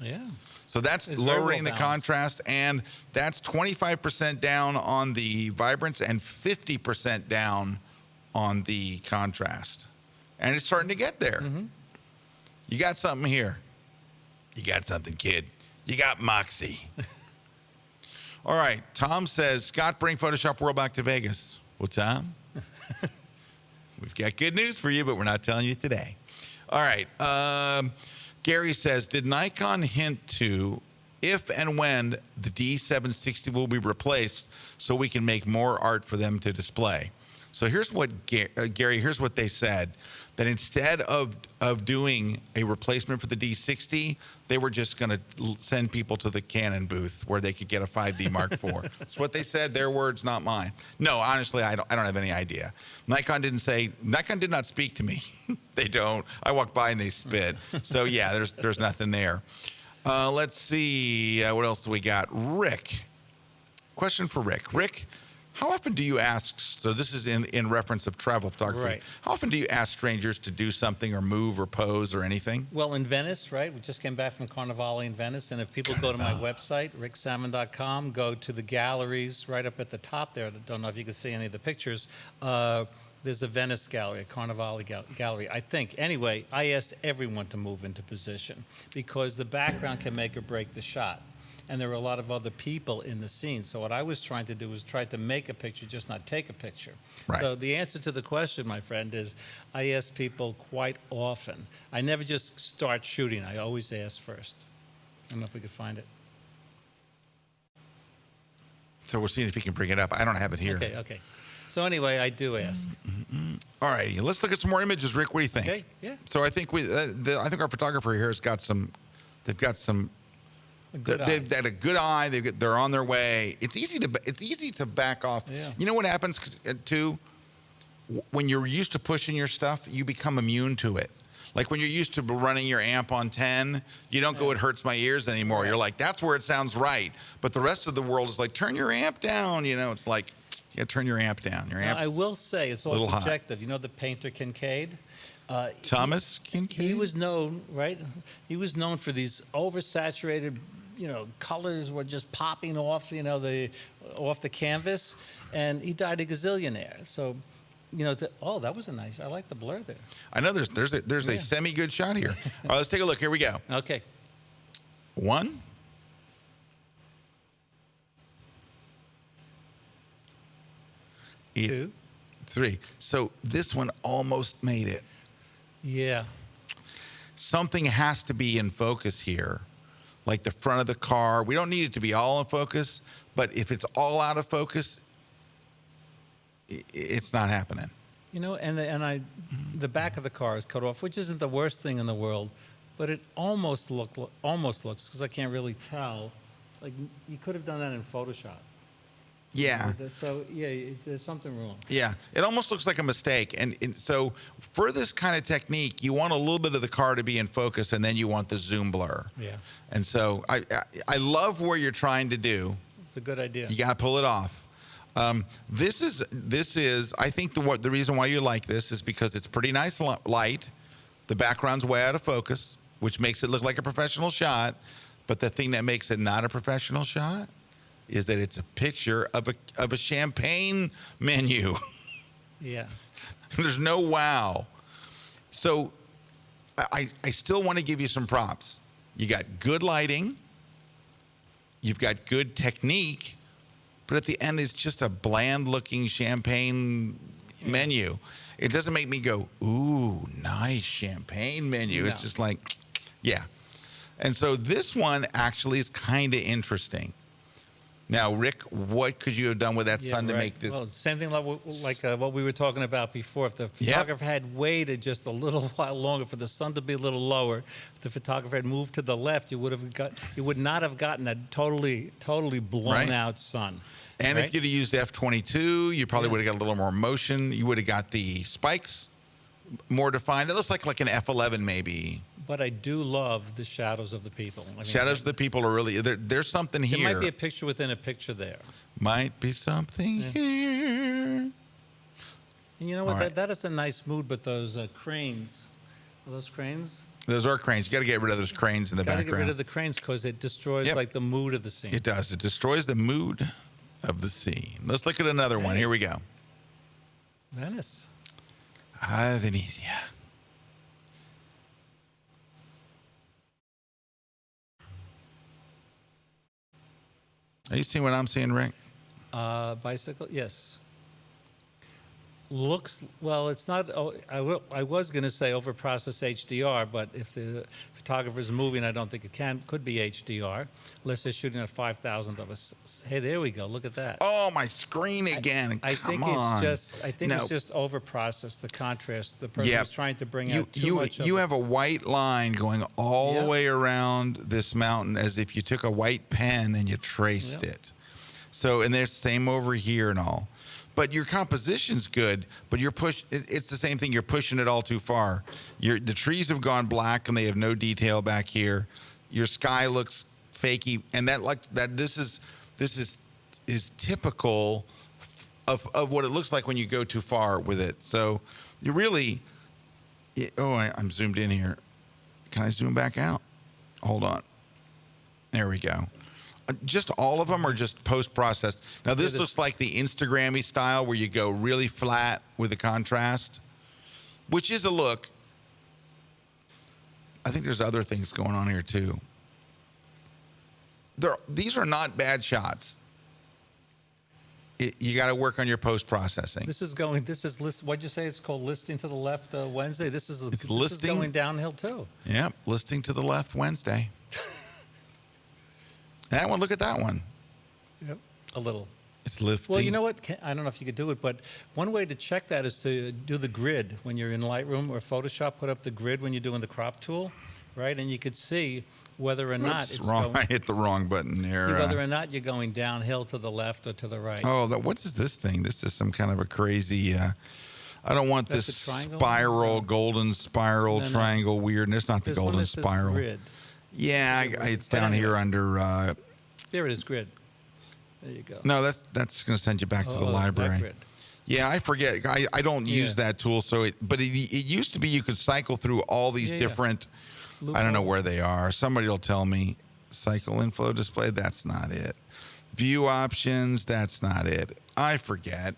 Yeah. So that's lowering the contrast, and that's 25% down on the vibrance and 50% down on the contrast. And it's starting to get there. Mm-hmm. You got something here. You got something, kid. You got moxie. All right. Tom says, Scott, bring Photoshop World back to Vegas. Well, Tom, we've got good news for you, but we're not telling you today. All right. Gary says, did Nikon hint to if and when the D760 will be replaced so we can make more art for them to display? So here's what, Gary, here's what they said, that instead of doing a replacement for the D60, they were just going to send people to the Canon booth where they could get a 5D Mark IV. That's what they said, their words, not mine. No, honestly, I don't have any idea. Nikon did not speak to me. They don't. I walked by and they spit. So yeah, there's nothing there. Let's see, what else do we got? Rick, question for Rick. Rick, how often do you ask, so this is in reference of travel photography, right. How often do you ask strangers to do something or move or pose or anything? Well, in Venice, right? We just came back from Carnivale in Venice, and if people go to my website, ricksammon.com, go to the galleries right up at the top there. I don't know if you can see any of the pictures. There's a Venice gallery, a Carnivale gallery, I think. Anyway, I asked everyone to move into position because the background can make or break the shot. and there were a lot of other people in the scene. So what I was trying to do was try to make a picture, just not take a picture. Right. So the answer to the question, my friend, is I ask people quite often. I never just start shooting. I always ask first. I don't know if we could find it. So we're seeing if he can bring it up. I don't have it here. Okay. So anyway, I do ask. All right, let's look at some more images. Rick, what do you think? Okay, yeah. So I think I think our photographer here has got some. They've got some. They've got a good eye. They're on their way. It's easy to back off. Yeah. You know what happens too? When you're used to pushing your stuff, you become immune to it. Like when you're used to running your amp on 10, you don't go, it hurts my ears anymore. You're like, that's where it sounds right. But the rest of the world is like, turn your amp down. You know, it's like, yeah, turn your amp down. Your amp's I will say it's all little hot. subjective. You know the painter Kincaid? Thomas Kincaid? He was known, right? He was known for these oversaturated, colors were just popping off, off the canvas, and he died a gazillionaire. So, that was a nice. I like the blur there. I know there's a semi-good shot here. All right, let's take a look. Here we go. Okay. 1. Two. 3. So this one almost made it. Yeah. Something has to be in focus here, like the front of the car. We don't need it to be all in focus, but if it's all out of focus, it's not happening. The back of the car is cut off, which isn't the worst thing in the world, but it almost looks, because I can't really tell, like you could have done that in Photoshop. Yeah. So, there's something wrong. Yeah, it almost looks like a mistake. And so for this kind of technique, you want a little bit of the car to be in focus, and then you want the zoom blur. Yeah. And so I love what you're trying to do. It's a good idea. You got to pull it off. This is I think the reason why you like this is because it's pretty nice light. The background's way out of focus, which makes it look like a professional shot. But the thing that makes it not a professional shot is that it's a picture of a champagne menu. Yeah. There's no wow. So I still want to give you some props. You got good lighting. You've got good technique. But at the end, it's just a bland-looking champagne menu. It doesn't make me go, ooh, nice champagne menu. No. It's just like, yeah. And so this one actually is kind of interesting. Now, Rick, what could you have done with that sun to make this? Well, same thing like what we were talking about before. If the photographer had waited just a little while longer for the sun to be a little lower, if the photographer had moved to the left, you would not have gotten a totally blown out sun. And if you'd have used F22, you probably would have got a little more motion. You would have got the spikes more defined. It looks like an F11 maybe. But I do love the shadows of the people. Shadows of the people are really, there's something here. There might be a picture within a picture there. Might be something here. And you know what? That is a nice mood, but those cranes, are those cranes? Those are cranes. You got to get rid of those cranes in the background. Got to get rid of the cranes because it destroys like the mood of the scene. It does. It destroys the mood of the scene. Let's look at another one. Here we go. Venice. Venezia. Are you seeing what I'm seeing, Rick? Bicycle, yes. Looks, well, it's not, I was going to say over-processed HDR, but if the photographer's moving, I don't think it could be HDR, unless they're shooting at 5,000th of a, hey, there we go, look at that. Oh, my screen again, I think it's just over-processed, the contrast, the person is trying to bring out too much of You have a white line going all the way around this mountain as if you took a white pen and you traced it. So, and there's same over here and all. But your composition's good, but it's the same thing. You're pushing it all too far. The trees have gone black and they have no detail back here. Your sky looks fakey, and this is typical of what it looks like when you go too far with it. So you really, I'm zoomed in here. Can I zoom back out? Hold on. There we go. Just all of them are just post-processed. Now, this looks like the Instagram-y style where you go really flat with the contrast, which is a look. I think there's other things going on here, too. these are not bad shots. You got to work on your post processing. This is list. What'd you say? It's called listing to the left Wednesday. This is listing going downhill too. Yep, listing to the left Wednesday. That one. Look at that one. Yep, a little. It's lifting. Well, you know what? I don't know if you could do it, but one way to check that is to do the grid when you're in Lightroom or Photoshop. Put up the grid when you're doing the crop tool, right? And you could see whether or not it's wrong. I hit the wrong button there. See whether or not you're going downhill to the left or to the right. Oh, what is this thing? This is some kind of a crazy. I don't want That's this a triangle? spiral, golden spiral, No. triangle weirdness. Not the There's one golden that says spiral. Grid. Yeah, it's down here under. There it is, grid. There you go. No, that's going to send you back to the that library. grid. Yeah, I forget. I don't use that tool. So, but it used to be you could cycle through all these different. I don't know where they are. Somebody will tell me. Cycle info display. That's not it. View options. That's not it. I forget.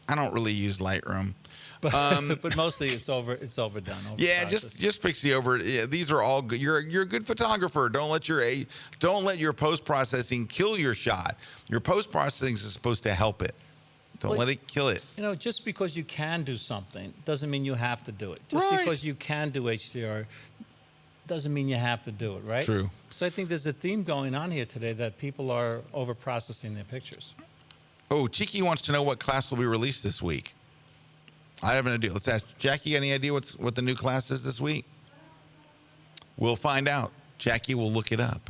I don't really use Lightroom. But mostly it's overdone. Yeah, just fix the over. Yeah, these are all good. You're a good photographer. Don't let your post processing kill your shot. Your post processing is supposed to help it. Don't let it kill it. You know, just because you can do something doesn't mean you have to do it. Just because you can do HDR doesn't mean you have to do it, right? True. So I think there's a theme going on here today that people are over processing their pictures. Oh, Cheeky wants to know what class will be released this week. I have no idea. Let's ask Jackie. Any idea what the new class is this week? We'll find out. Jackie will look it up.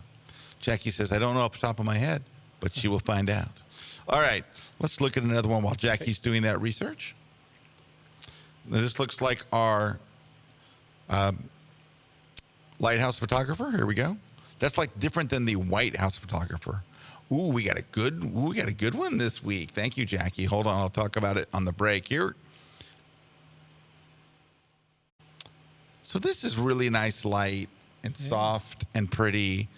Jackie says, I don't know off the top of my head, but she will find out. All right, let's look at another one while Jackie's doing that research. Now, this looks like our Lighthouse Photographer. Here we go. That's like different than the White House Photographer. Ooh, we got a good one this week. Thank you, Jackie. Hold on, I'll talk about it on the break here. So this is really nice light and soft and pretty.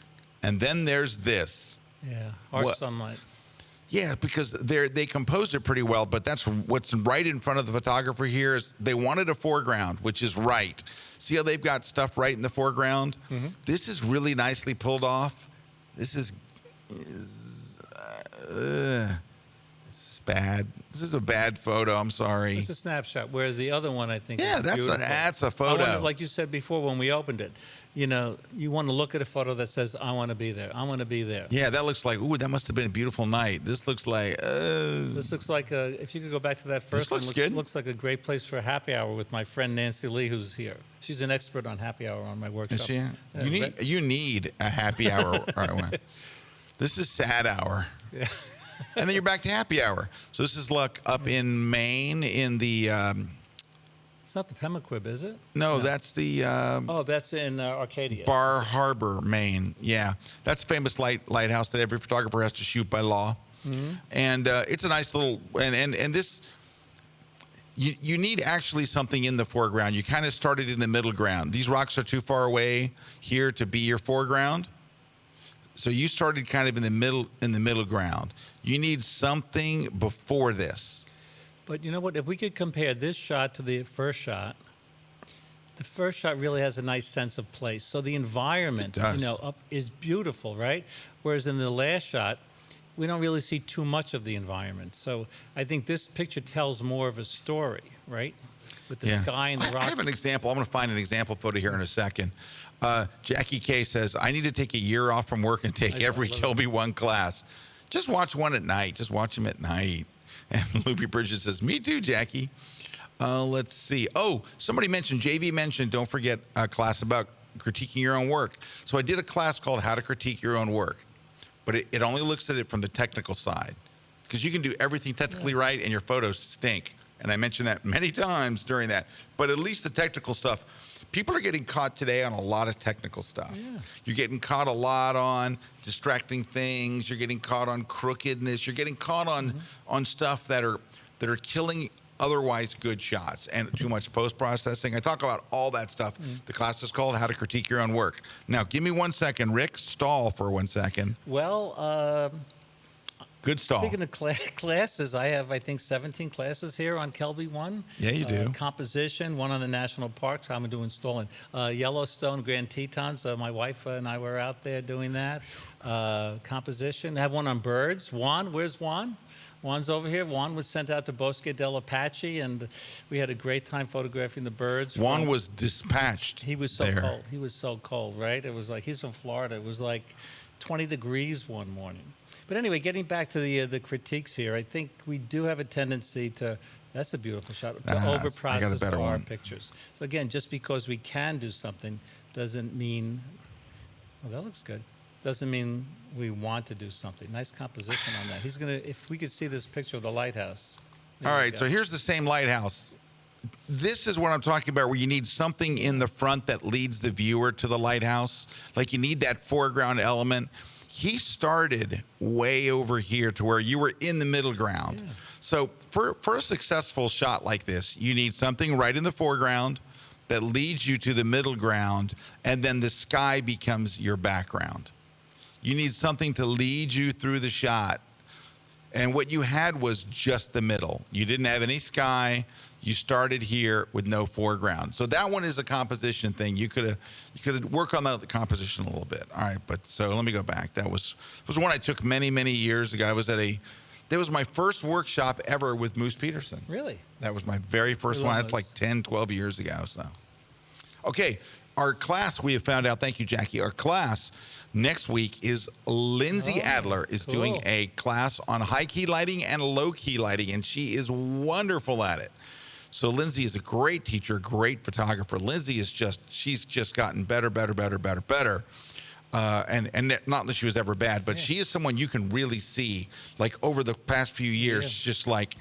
And then there's this. Yeah, harsh sunlight. Yeah, because they composed it pretty well, but that's what's right in front of the photographer here is they wanted a foreground, which is right. See how they've got stuff right in the foreground? Mm-hmm. This is really nicely pulled off. This is bad. This is a bad photo. I'm sorry. It's a snapshot, whereas the other one, I think, yeah, is that's beautiful. a photo. Like you said before when we opened it, you know, you want to look at a photo that says, I want to be there. I want to be there. Yeah, that looks like, ooh, that must have been a beautiful night. This looks like, This looks like if you could go back to that first one, looks like a great place for a happy hour with my friend Nancy Lee, who's here. She's an expert on happy hour on my workshops. Is she? You need a happy hour. All right, this is sad hour. Yeah. And then you're back to happy hour. So this is up in Maine in the. It's not the Pemaquid, is it? No, that's the. That's in Arcadia. Bar Harbor, Maine. Yeah, that's a famous lighthouse that every photographer has to shoot by law. Mm-hmm. And it's a nice little and this. You need actually something in the foreground. You kind of started in the middle ground. These rocks are too far away here to be your foreground. So you started kind of in the middle ground. You need something before this. But you know what? If we could compare this shot to the first shot really has a nice sense of place. So the environment, up is beautiful, right? Whereas in the last shot, we don't really see too much of the environment. So I think this picture tells more of a story, right? With the sky and the rocks. I have an example. I'm going to find an example photo here in a second. Jackie K says, I need to take a year off from work and take every KelbyOne class. Just watch one at night. Just watch them at night. And Loopy Bridget says, me too, Jackie. Let's see. Oh, somebody mentioned, JV mentioned, don't forget a class about critiquing your own work. So I did a class called How to Critique Your Own Work. But it only looks at it from the technical side. Because you can do everything technically right and your photos stink. And I mentioned that many times during that. But at least the technical stuff. People are getting caught today on a lot of technical stuff. Yeah. You're getting caught a lot on distracting things. You're getting caught on crookedness. You're getting caught on stuff that are killing otherwise good shots and too much post-processing. I talk about all that stuff. The class is called How to Critique Your Own Work. Now, give me 1 second. Rick, stall for 1 second. Well, Good stall. Speaking of classes, I have, I think, 17 classes here on KelbyOne. Yeah, you do. Composition, one on the national parks. I'm doing installing Yellowstone Grand Tetons. My wife and I were out there doing that. Composition. I have one on birds. Juan, where's Juan? Juan's over here. Juan was sent out to Bosque del Apache, and we had a great time photographing the birds. Juan was dispatched. He was so there. cold. He was so cold, right? It was like, he's from Florida. It was like 20 degrees one morning. But anyway, getting back to the critiques here, I think we do have a tendency to, that's a beautiful shot, to overprocess our pictures. So again, just because we can do something doesn't mean, well, that looks good. Doesn't mean we want to do something. Nice composition on that. He's gonna, if we could see this picture of the lighthouse. All right, so here's the same lighthouse. This is what I'm talking about, where you need something in the front that leads the viewer to the lighthouse. Like you need that foreground element. He started way over here to where you were in the middle ground. Yeah. So for a successful shot like this, you need something right in the foreground that leads you to the middle ground, and then the sky becomes your background. You need something to lead you through the shot. And what you had was just the middle. You didn't have any sky. You started here with no foreground. So that one is a composition thing. You could work on the composition a little bit. All right, but so let me go back. That was one I took many, many years ago. I was that was my first workshop ever with Moose Peterson. Really? That was my very first one. That's like 10, 12 years ago. So, okay, our class, we have found out, thank you, Jackie, our class next week is Lindsay Adler is doing a class on high key lighting and low key lighting, and she is wonderful at it. So Lindsay is a great teacher, great photographer. Lindsay is she's just gotten better. And not that she was ever bad, but she is someone you can really see, like over the past few years, just like,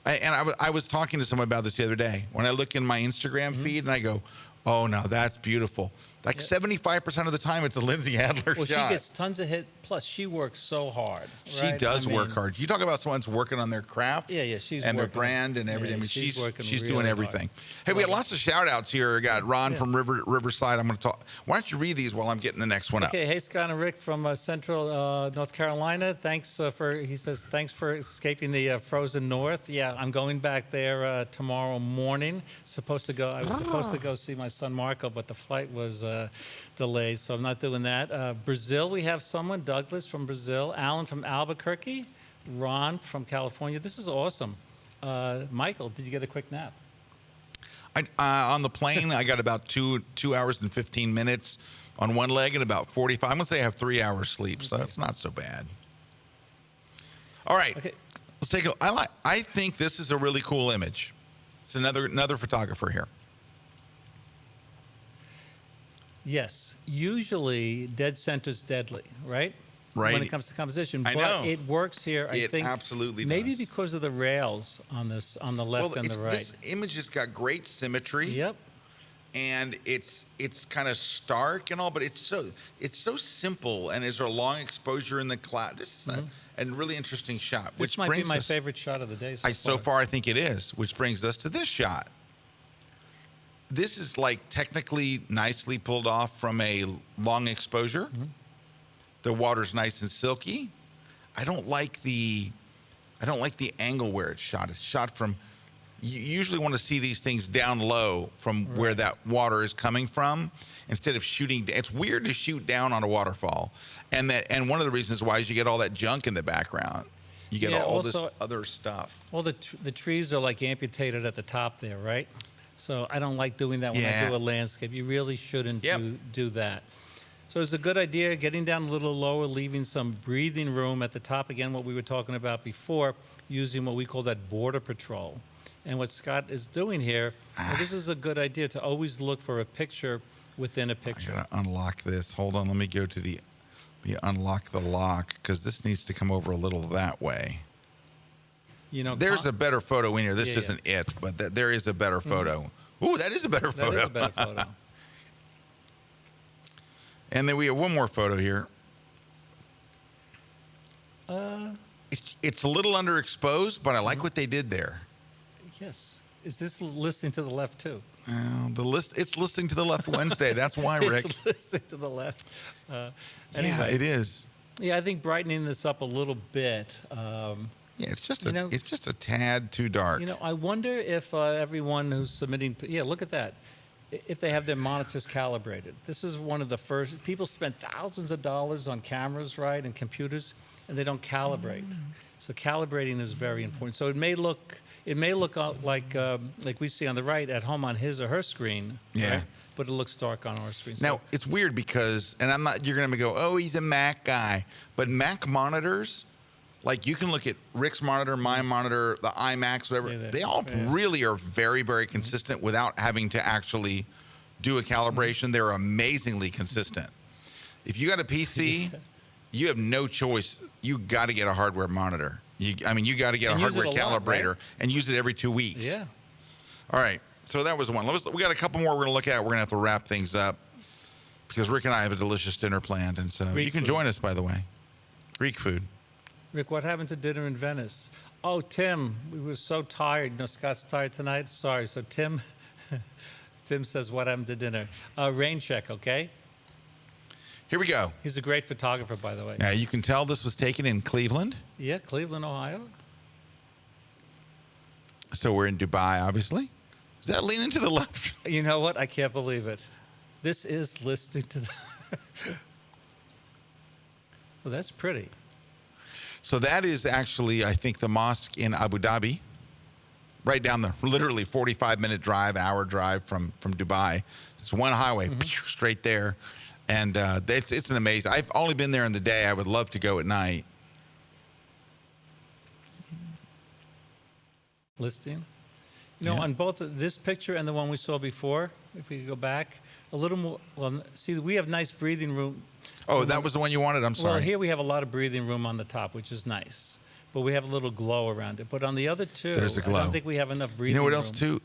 I was talking to someone about this the other day. When I look in my Instagram feed and I go, oh no, that's beautiful. Like 75% of the time, it's a Lindsay Adler shot. She gets tons of hit. Plus, she works so hard. She does work hard. You talk about someone's working on their craft, she's and their working, brand and everything. I mean, she's doing really everything. Hard. Hey, we got lots of shout outs here. We got Ron from Riverside. I'm going to talk. Why don't you read these while I'm getting the next one up? Okay. Hey, Scott and Rick from Central North Carolina. Thanks thanks for escaping the frozen north. Yeah, I'm going back there tomorrow morning. I was supposed to go see my son Marco, but the flight was delayed, so I'm not doing that. Brazil, we have someone, Douglas from Brazil, Alan from Albuquerque, Ron from California. This is awesome. Michael, did you get a quick nap? On the plane, I got about 2 hours and 15 minutes on one leg and about 45. I'm going to say I have 3 hours sleep, so it's not so bad. All right, let's take a. I think this is a really cool image. It's another photographer here. Yes, usually dead center's deadly, right? Right. When it comes to composition, I but know. it works here. I think absolutely maybe does. because of the rails on the left and the right. This image has got great symmetry. Yep. And it's kind of stark and all, but it's so simple, and there's a long exposure in the cloud. This is a really interesting shot. This might be my favorite shot of the day so far. I think it is, which brings us to this shot. This is like technically nicely pulled off from a long exposure. The water's nice and silky. I don't like the angle where it's shot. It's shot from. You usually want to see these things down low from where that water is coming from, instead of shooting. It's weird to shoot down on a waterfall, and one of the reasons why is you get all that junk in the background. You get all this other stuff. Well, the trees are like amputated at the top there, right? So I don't like doing that when I do a landscape. You really shouldn't do that. So it's a good idea getting down a little lower, leaving some breathing room at the top. Again, what we were talking about before, using what we call that border patrol. And what Scott is doing here, this is a good idea to always look for a picture within a picture. I gotta unlock this. Hold on, let me go to unlock the lock, because this needs to come over a little that way. You know, there's a better photo in here. This isn't it, but there is a better photo. Ooh, that is a better photo. That is a better photo. And then we have one more photo here. It's a little underexposed, but I like what they did there. Yes. Is this listening to the left too? It's listening to the left Wednesday. That's why, Rick. It's listening to the left. Yeah, it is. Yeah, I think brightening this up a little bit. Yeah, it's just You know- it's just a tad too dark. You know, I wonder if everyone who's submitting, yeah, look at that. If they have their monitors calibrated. This is one of the first, people spend thousands of dollars on cameras, right, and computers, and they don't calibrate. So calibrating is very important. So it may look out like we see on the right at home on his or her screen. Yeah. Right? But it looks dark on our screen. Now, it's weird because, and I'm not, you're going to go, oh, he's a Mac guy. But Mac monitors, like you can look at Rick's monitor, my monitor, the iMacs, whatever. Yeah, they all really are very, very consistent without having to actually do a calibration. They're amazingly consistent. If you got a PC, you have no choice. You got to get a hardware monitor. You got to get And a use it hardware a lot, calibrator right? and use it every 2 weeks. Yeah. All right. So that was one. We got a couple more we're going to look at. We're going to have to wrap things up because Rick and I have a delicious dinner planned. And so Greek you can food. join us, by the way. Greek food. Rick, what happened to dinner in Venice? Oh, Tim, we were so tired. You know, Scott's tired tonight. Sorry. So Tim says, what happened to dinner? Rain check, okay? Here we go. He's a great photographer, by the way. Now, you can tell this was taken in Cleveland. Yeah, Cleveland, Ohio. So we're in Dubai, obviously. Does that lean into the left? You know what? I can't believe it. This is listed to the... Well, that's pretty. So that is actually, I think, the mosque in Abu Dhabi. Right down the literally 45-minute drive, hour drive from Dubai. It's one highway, straight there. And it's an amazing... I've only been there in the day. I would love to go at night. Listing. You know, on both this picture and the one we saw before, if we could go back, a little more... Well, see, we have nice breathing room. Oh, that was the one you wanted? I'm sorry. Well, here we have a lot of breathing room on the top, which is nice. But we have a little glow around it. But on the other two, There's a glow. I don't think we have enough breathing You know what room. else, too?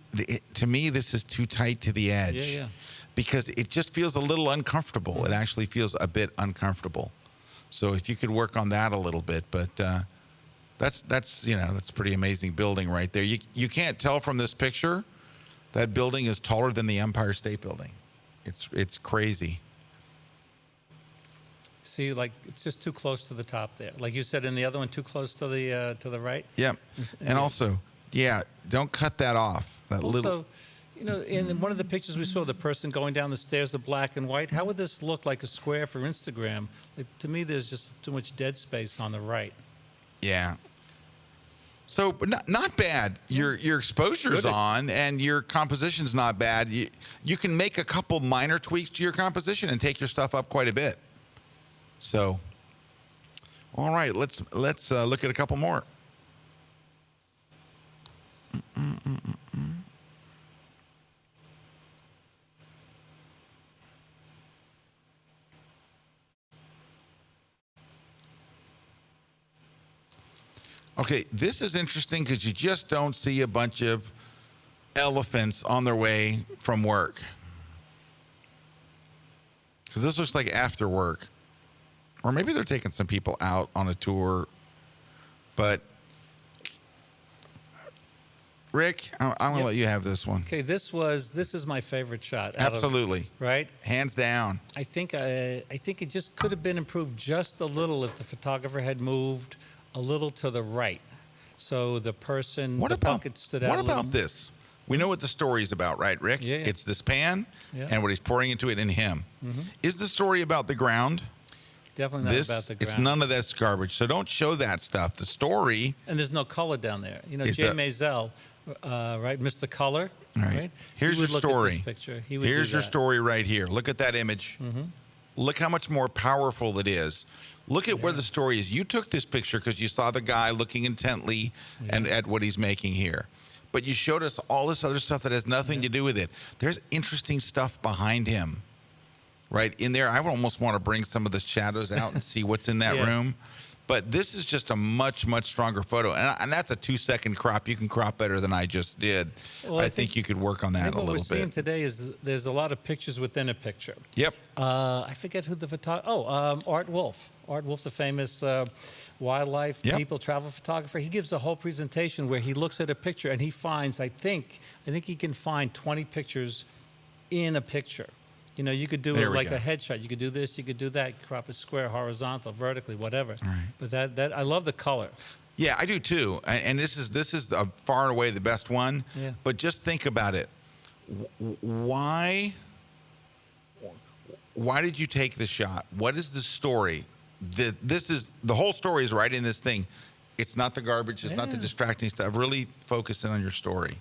To me, this is too tight to the edge. Yeah, yeah. Because it just feels a little uncomfortable. It actually feels a bit uncomfortable. So if you could work on that a little bit. But that's pretty amazing building right there. You can't tell from this picture that building is taller than the Empire State Building. It's crazy. See, like, it's just too close to the top there. Like you said in the other one, too close to the right. Yep. And also, don't cut that off. That Also, little. you know, in one of the pictures we saw, the person going down the stairs, the black and white. How would this look like a square for Instagram? To me, there's just too much dead space on the right. Yeah. So, but not bad. Your exposure's on, and your composition's not bad. You can make a couple minor tweaks to your composition and take your stuff up quite a bit. So, all right, let's look at a couple more. Okay, this is interesting because you just don't see a bunch of elephants on their way from work. Because this looks like after work. Or maybe they're taking some people out on a tour. But, Rick, I'm going to let you have this one. Okay, this is my favorite shot. Absolutely. Right? Hands down. I think it just could have been improved just a little if the photographer had moved a little to the right. So the person, bucket stood out. What about this? We know what the story is about, right, Rick? Yeah. It's this pan Yeah. and what he's pouring into it in him. Is the story about the ground? Definitely not about the ground. It's none of this garbage. So don't show that stuff. The story. And there's no color down there. You know, Is Jay that- Maisel, right, Mr. Color, Right. Here's He your would look at story. this picture. He would Here's do your that. story right here. Look at that image. Look how much more powerful it is. Look at where the story is. You took this picture because you saw the guy looking intently and at what he's making here. But you showed us all this other stuff that has nothing to do with it. There's interesting stuff behind him. Right in there, I would almost want to bring some of the shadows out and see what's in that Yeah. room. But this is just a much, much stronger photo. And that's a 2-second crop. You can crop better than I just did. Well, I think you could work on I that think a what we're little seeing bit. today is there's a lot of pictures within a picture. Yep. I forget who the photographer. Art Wolf. Art Wolf, the famous wildlife people travel photographer. He gives a whole presentation where he looks at a picture and he finds. I think he can find 20 pictures in a picture. You know, you could do There it we like go. a headshot. You could do this, you could do that, crop it square, horizontal, vertically, whatever. But that I love the color. Yeah, I do too. And this is far and away the best one. Yeah. But just think about it. Why did you take the shot? What is the story? The whole story is right in this thing. It's not the garbage. It's not the distracting stuff. Really focusing on your story.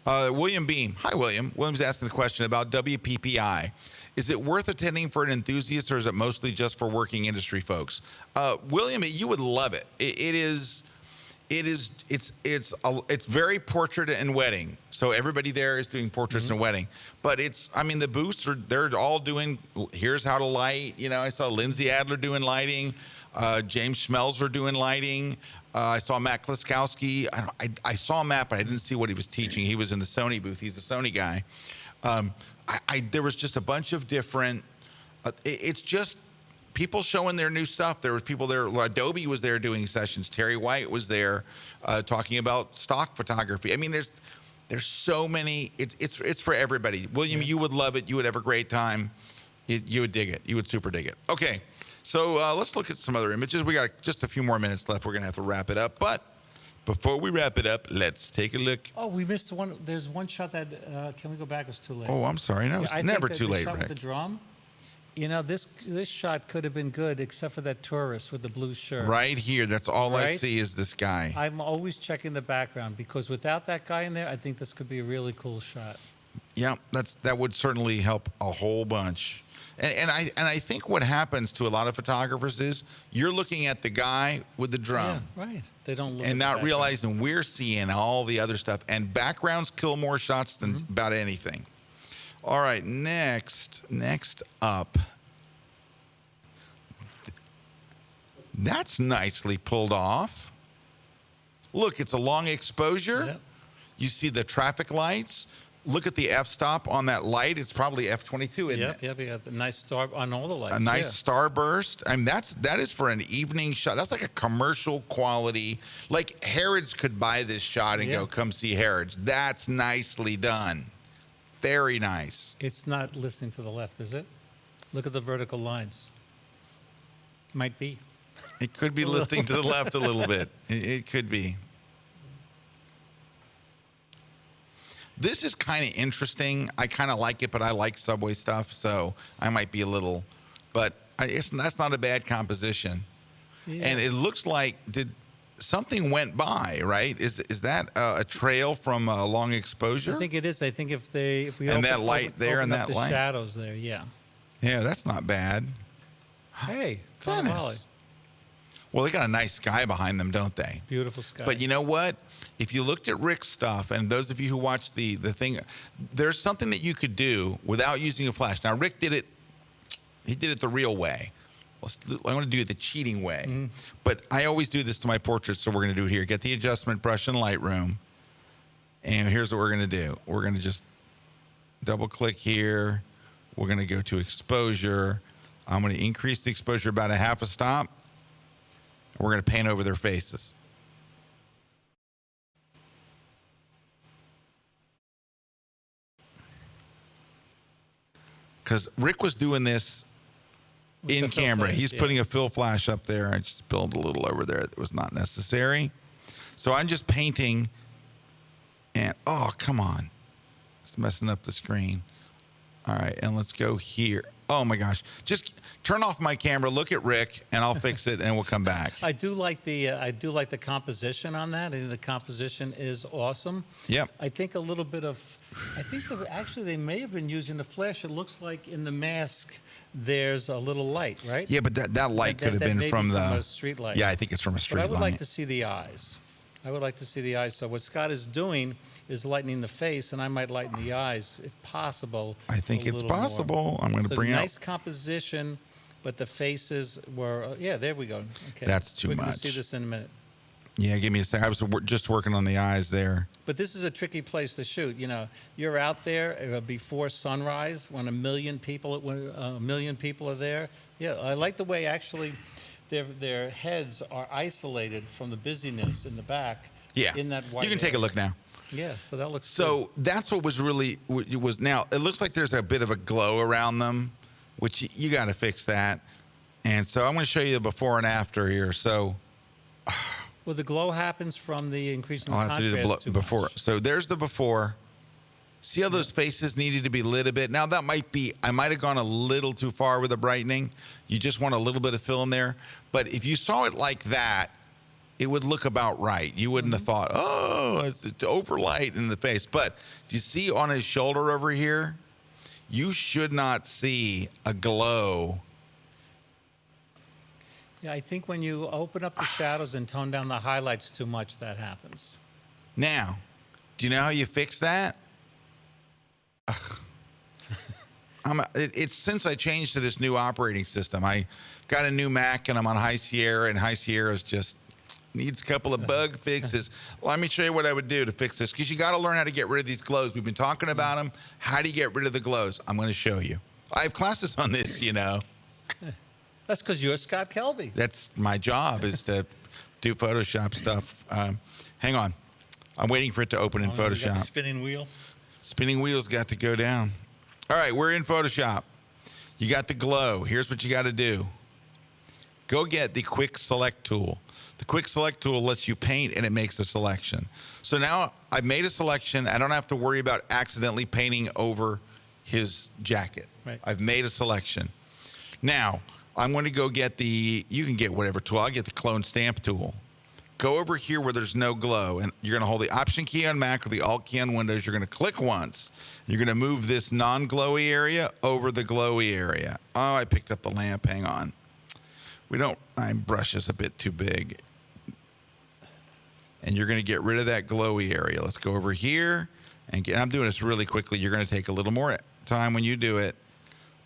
William Beam. Hi, William. William's asking the question about WPPI. Is it worth attending for an enthusiast, or is it mostly just for working industry folks? William, you would love it. It's very portrait and wedding. So everybody there is doing portraits and wedding. But the booths they're all doing, here's how to light. You know, I saw Lindsay Adler doing lighting. James Schmelzer doing lighting. I saw Matt Kliskowski. I saw Matt, but I didn't see what he was teaching. He was in the Sony booth. He's a Sony guy. There was just a bunch of different. It's just people showing their new stuff. There was people there. Adobe was there doing sessions. Terry White was there talking about stock photography. I mean, there's so many. It's for everybody. William, you would love it. You would have a great time. You would dig it. You would super dig it. Okay. So let's look at some other images. We got just a few more minutes left. We're going to have to wrap it up. But before we wrap it up, let's take a look. Oh, we missed one. There's one shot that, can we go back? It was too late. Oh, I'm sorry. No, it's I never think too the late, shot with Rick. the drum, you know, this shot could have been good except for that tourist with the blue shirt. Right here. That's all I Right? see is this guy. I'm always checking the background because without that guy in there, I think this could be a really cool shot. Yeah, that would certainly help a whole bunch. And I think what happens to a lot of photographers is you're looking at the guy with the drum. Yeah, right. They don't look at And the not background. realizing we're seeing all the other stuff. And backgrounds kill more shots than about anything. All right, next up. That's nicely pulled off. Look, it's a long exposure. Yep. You see the traffic lights. Look at the f-stop on that light. It's probably f22, isn't it? Yep. You got the nice star on all the lights. A nice yeah. starburst. I mean, that is for an evening shot. That's like a commercial quality. Like Harrods could buy this shot and go, come see Harrods. That's nicely done. Very nice. It's not listening to the left, is it? Look at the vertical lines. Might be. It could be listening to the left a little bit. It could be. This is kind of interesting. I kind of like it, but I like Subway stuff, so I might be a little. But that's not a bad composition. Yeah. And it looks like something went by, right? Is that a trail from a long exposure? I think it is. I think if we and that light there and that the light shadows there, yeah. Yeah, that's not bad. Hey, Venice. Well, they got a nice sky behind them, don't they? Beautiful sky. But you know what? If you looked at Rick's stuff, and those of you who watched the thing, there's something that you could do without using a flash. Now, Rick did it. He did it the real way. I want to do it the cheating way. Mm-hmm. But I always do this to my portraits, so we're going to do it here. Get the adjustment brush in Lightroom. And here's what we're going to do. We're going to just double-click here. We're going to go to exposure. I'm going to increase the exposure about a half a stop. We're going to paint over their faces. Because Rick was doing this in camera. He's putting a fill flash up there. I just spilled a little over there that was not necessary. So I'm just painting. And, oh, come on. It's messing up the screen. All right, and let's go here. Oh my gosh! Just turn off my camera. Look at Rick, and I'll fix it, and we'll come back. I do like the composition on that. I think the composition is awesome. Yep. I think a little bit of. I think actually they may have been using the flash. It looks like in the mask there's a little light, right? Yeah, but that light could have been from a street light. Yeah, I think it's from a street light. But I would like to see the eyes. So what Scott is doing is lightening the face, and I might lighten the eyes if possible. I think it's possible. I'm going to bring nice composition, but the faces were there we go. Okay, that's too much. We're going to see this in a minute. Yeah, give me a second. I was just working on the eyes there. But this is a tricky place to shoot. You know, you're out there before sunrise when a million people are there. Yeah, I like the way actually their heads are isolated from the busyness in the back. Yeah. In that white you can take a look now. Yeah, so that looks So that's what was really, it was. Now, it looks like there's a bit of a glow around them, which you got to fix that. And so I'm going to show you the before and after here. So good. Well, the glow happens from the increase in the I'll have to do contrast the too before. much. So there's the before. See how those faces needed to be lit a bit? Now that might be, I might have gone a little too far with the brightening. You just want a little bit of fill in there. But if you saw it like that, it would look about right. You wouldn't have thought, oh, it's overlight in the face. But do you see on his shoulder over here? You should not see a glow. Yeah, I think when you open up the shadows and tone down the highlights too much, that happens. Now, do you know how you fix that? It's since I changed to this new operating system. I got a new Mac and I'm on High Sierra, and High Sierra's just needs a couple of bug fixes. Let me show you what I would do to fix this, because you got to learn how to get rid of these glows. We've been talking about them. How do you get rid of the glows? I'm going to show you. I have classes on this, you know. That's because you're Scott Kelby. That's my job, is to do Photoshop stuff. Hang on. I'm waiting for it to open in You got the Photoshop. spinning wheel. Spinning wheels got to go down. All right, we're in Photoshop. You got the glow. Here's what you got to do. Go get the Quick Select tool. The Quick Select tool lets you paint, and it makes a selection. So now I've made a selection. I don't have to worry about accidentally painting over his jacket. Right. I've made a selection. Now, I'm going to go get you can get whatever tool. I'll get the Clone Stamp tool. Go over here where there's no glow, and you're going to hold the Option key on Mac or the Alt key on Windows. You're going to click once. You're going to move this non-glowy area over the glowy area. Oh, I picked up the lamp. Hang on. My brush is a bit too big. And you're going to get rid of that glowy area. Let's go over here. I'm doing this really quickly. You're going to take a little more time when you do it.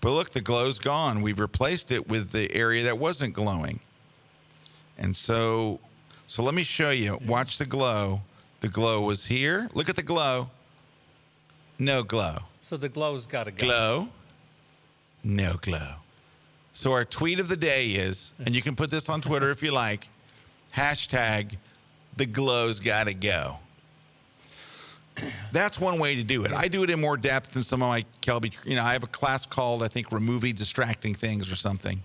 But look, the glow's gone. We've replaced it with the area that wasn't glowing. And so let me show you. Watch the glow. The glow was here. Look at the glow. No glow. So the glow's got to go. Glow. No glow. So our tweet of the day is, and you can put this on Twitter if you like, hashtag the glow's got to go. That's one way to do it. I do it in more depth than some of my Kelby. I have a class called, I think, Removing Distracting Things or something.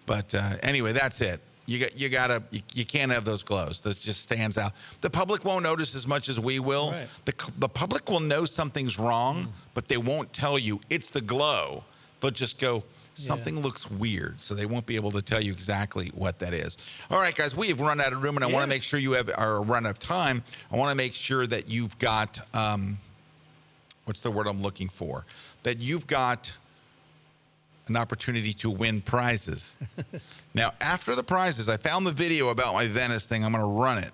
But anyway, that's it. You can't have those glows. That just stands out. The public won't notice as much as we will. Right. The public will know something's wrong, but they won't tell you it's the glow. They'll just go, something looks weird. So they won't be able to tell you exactly what that is. All right, guys, we have run out of room, and I want to make sure you are run out of time. I want to make sure that you've got, what's the word I'm looking for? That you've got an opportunity to win prizes. Now, after the prizes, I found the video about my Venice thing. I'm going to run it.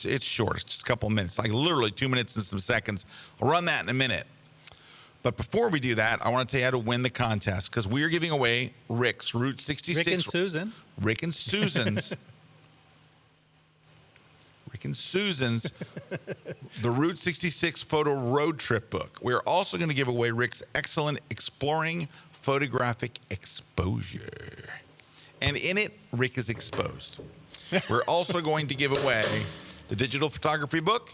It's short. It's just a couple of minutes, like literally 2 minutes and some seconds. I'll run that in a minute. But before we do that, I want to tell you how to win the contest, because we are giving away Rick's Route 66. Rick and Susan. Rick and Susan's. Rick and Susan's the Route 66 photo road trip book. We're also going to give away Rick's excellent Exploring Photographic Exposure. And in it, Rick is exposed. We're also going to give away the digital photography book,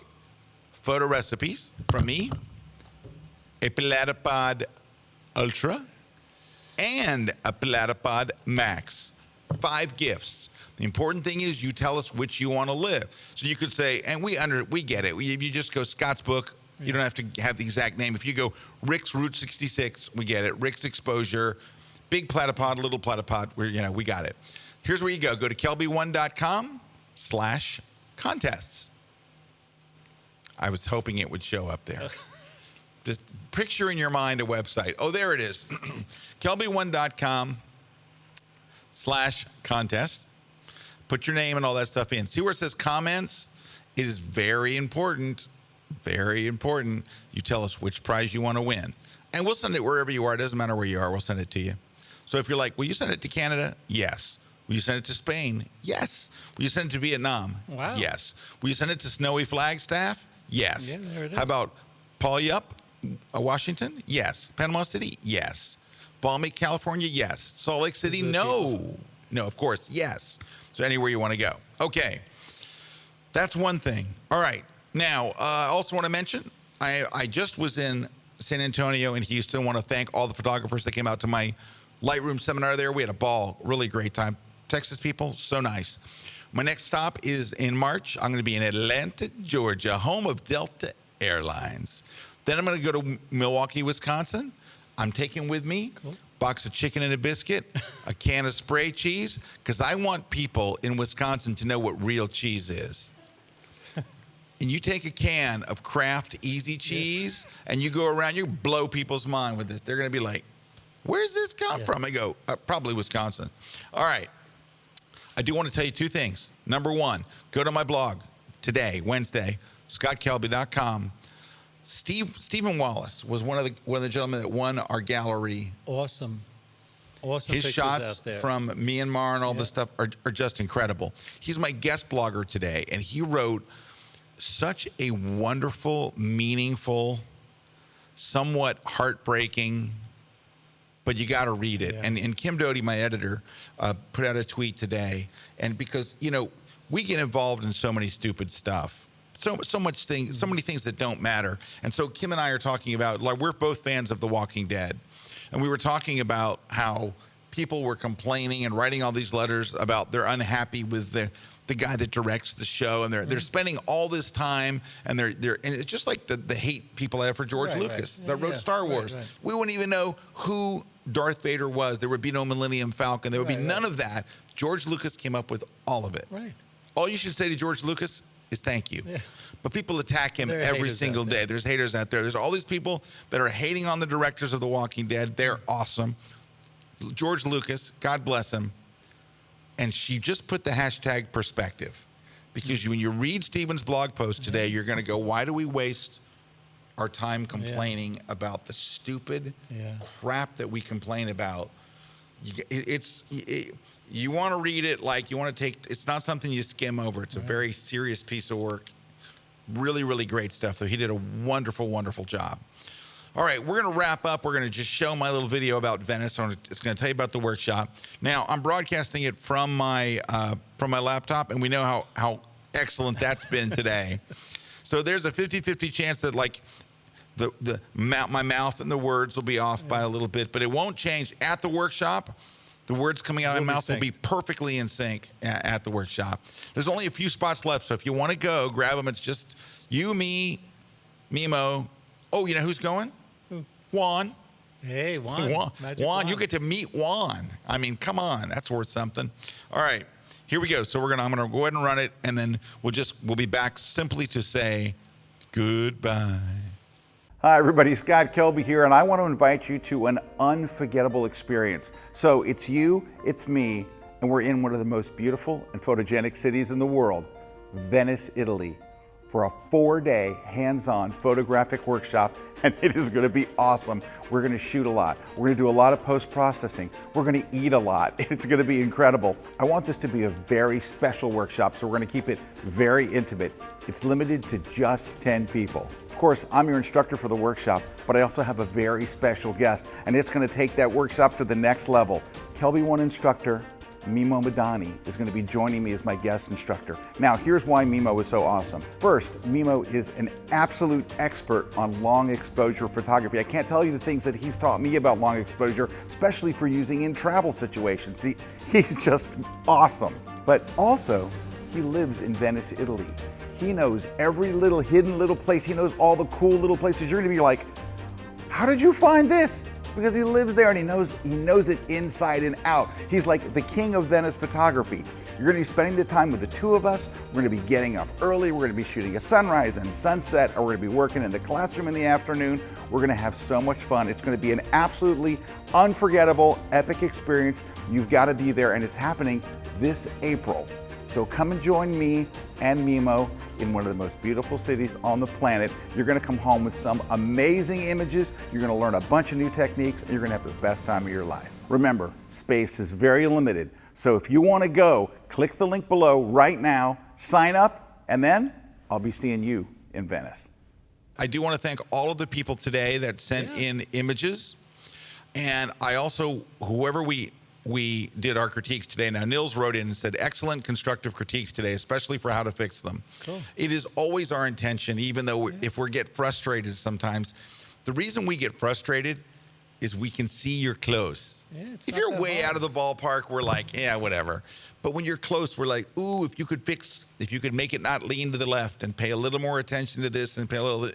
photo recipes from me, a Platypod Ultra, and a Platypod Max. 5 gifts. The important thing is you tell us which you want to live. So you could say, and we get it. If you just go Scott's book, you don't have to have the exact name. If you go Rick's Route 66, we get it. Rick's Exposure, big platypod, little platypod, we got it. Here's where you go. Go to KelbyOne.com/contests. I was hoping it would show up there. Just picture in your mind a website. Oh, there it is. KelbyOne.com/contest. Put your name and all that stuff in. See where it says comments? It is very important. Very important. You tell us which prize you want to win. And we'll send it wherever you are. It doesn't matter where you are. We'll send it to you. So if you're like, will you send it to Canada? Yes. Will you send it to Spain? Yes. Will you send it to Vietnam? Wow. Yes. Will you send it to Snowy Flagstaff? Yes. Yeah, there it is. How about Puyallup, Washington? Yes. Panama City? Yes. Palm Beach, California? Yes. Salt Lake City? No. No, of course, yes. So anywhere you want to go. Okay. That's one thing. All right. Now, I also want to mention, I just was in San Antonio and Houston. I want to thank all the photographers that came out to my Lightroom seminar there. We had a ball, really great time. Texas people, so nice. My next stop is in March. I'm going to be in Atlanta, Georgia, home of Delta Airlines. Then I'm going to go to Milwaukee, Wisconsin. I'm taking with me a box of chicken and a biscuit, a can of spray cheese, because I want people in Wisconsin to know what real cheese is. And you take a can of Kraft Easy Cheese and you go around, you blow people's mind with this. They're going to be like, where's this come from? I go, probably Wisconsin. All right. I do want to tell you two things. Number one, go to my blog today, Wednesday, scottkelby.com. Stephen Wallace was one of the gentlemen that won our gallery. Awesome. His pictures shots out there. from Myanmar and all this stuff are just incredible. He's my guest blogger today, and he wrote such a wonderful, meaningful, somewhat heartbreaking, but you got to read it. Yeah. And Kim Doty, my editor, put out a tweet today. And because, we get involved in so many stupid stuff. So many things that don't matter. And so Kim and I are talking about, like, we're both fans of The Walking Dead. And we were talking about how people were complaining and writing all these letters about they're unhappy with the guy that directs the show, and they're spending all this time, and and it's just like the hate people have for George Lucas that wrote Star Wars. Right. We wouldn't even know who Darth Vader was. There would be no Millennium Falcon. There would be none of that. George Lucas came up with all of it. Right. All you should say to George Lucas is thank you. Yeah. But people attack him There are every haters single out day. there. There's haters out there. There's all these people that are hating on the directors of The Walking Dead. They're awesome. George Lucas, God bless him. And she just put the hashtag perspective. Because when you read Stephen's blog post today, you're going to go, why do we waste our time complaining about the stupid crap that we complain about? You want to read it like you want to take, it's not something you skim over. It's a very serious piece of work. Really, really great stuff, though. He did a wonderful, wonderful job. All right, we're going to wrap up. We're going to just show my little video about Venice. It's going to tell you about the workshop. Now, I'm broadcasting it from my laptop, and we know how excellent that's been today. So there's a 50-50 chance that, like, my mouth and the words will be off by a little bit, but it won't change. At the workshop, the words coming out of my mouth will be perfectly in sync at the workshop. There's only a few spots left, so if you want to go, grab them. It's just you, me, Mimo. Oh, you know who's going? Juan. Hey, Juan. Juan, you get to meet Juan. I mean, come on, that's worth something. All right, here we go. So I'm gonna go ahead and run it, and then we'll be back simply to say goodbye. Hi everybody, Scott Kelby here, and I want to invite you to an unforgettable experience. So it's you, it's me, and we're in one of the most beautiful and photogenic cities in the world, Venice, Italy, for a 4-day hands-on photographic workshop, and it is going to be awesome. We're going to shoot a lot. We're going to do a lot of post-processing. We're going to eat a lot. It's going to be incredible. I want this to be a very special workshop, so we're going to keep it very intimate. It's limited to just 10 people. Of course, I'm your instructor for the workshop, but I also have a very special guest, and it's going to take that workshop to the next level. KelbyOne instructor Mimo Madani is going to be joining me as my guest instructor. Now, here's why Mimo is so awesome. First, Mimo is an absolute expert on long exposure photography. I can't tell you the things that he's taught me about long exposure, especially for using in travel situations. He's just awesome. But also, he lives in Venice, Italy. He knows every little hidden little place. He knows all the cool little places. You're going to be like, how did you find this? Because he lives there and he knows it inside and out. He's like the king of Venice photography. You're going to be spending the time with the two of us. We're going to be getting up early. We're going to be shooting a sunrise and sunset, or we're going to be working in the classroom in the afternoon. We're going to have so much fun. It's going to be an absolutely unforgettable, epic experience. You've got to be there, and it's happening this April. So come and join me and Mimo in one of the most beautiful cities on the planet. You're going to come home with some amazing images. You're going to learn a bunch of new techniques, and you're going to have the best time of your life. Remember, space is very limited. So if you want to go, click the link below right now, sign up, and then I'll be seeing you in Venice. I do want to thank all of the people today that sent in images. And I also, whoever we we did our critiques today. Now, Nils wrote in and said, excellent constructive critiques today, especially for how to fix them. Cool. It is always our intention, even though if we get frustrated sometimes, the reason we get frustrated is we can see you're close. Yeah, it's if not you're that way hard. out of the ballpark, we're like, yeah, whatever. But when you're close, we're like, ooh, if you could make it not lean to the left and pay a little more attention to this and pay a little,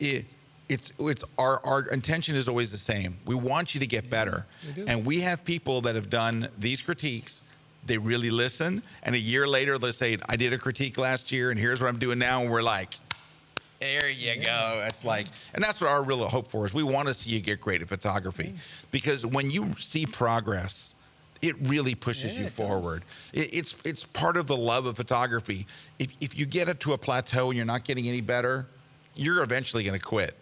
it's our intention is always the same. We want you to get better. we do. And we have people that have done these critiques. They really listen. And a year later, they'll say, I did a critique last year and here's what I'm doing now. And we're like, there you go. It's like, and that's what our real hope for is we want to see you get great at photography, because when you see progress, it really pushes you it forward. It's part of the love of photography. If you get it to a plateau and you're not getting any better, you're eventually going to quit.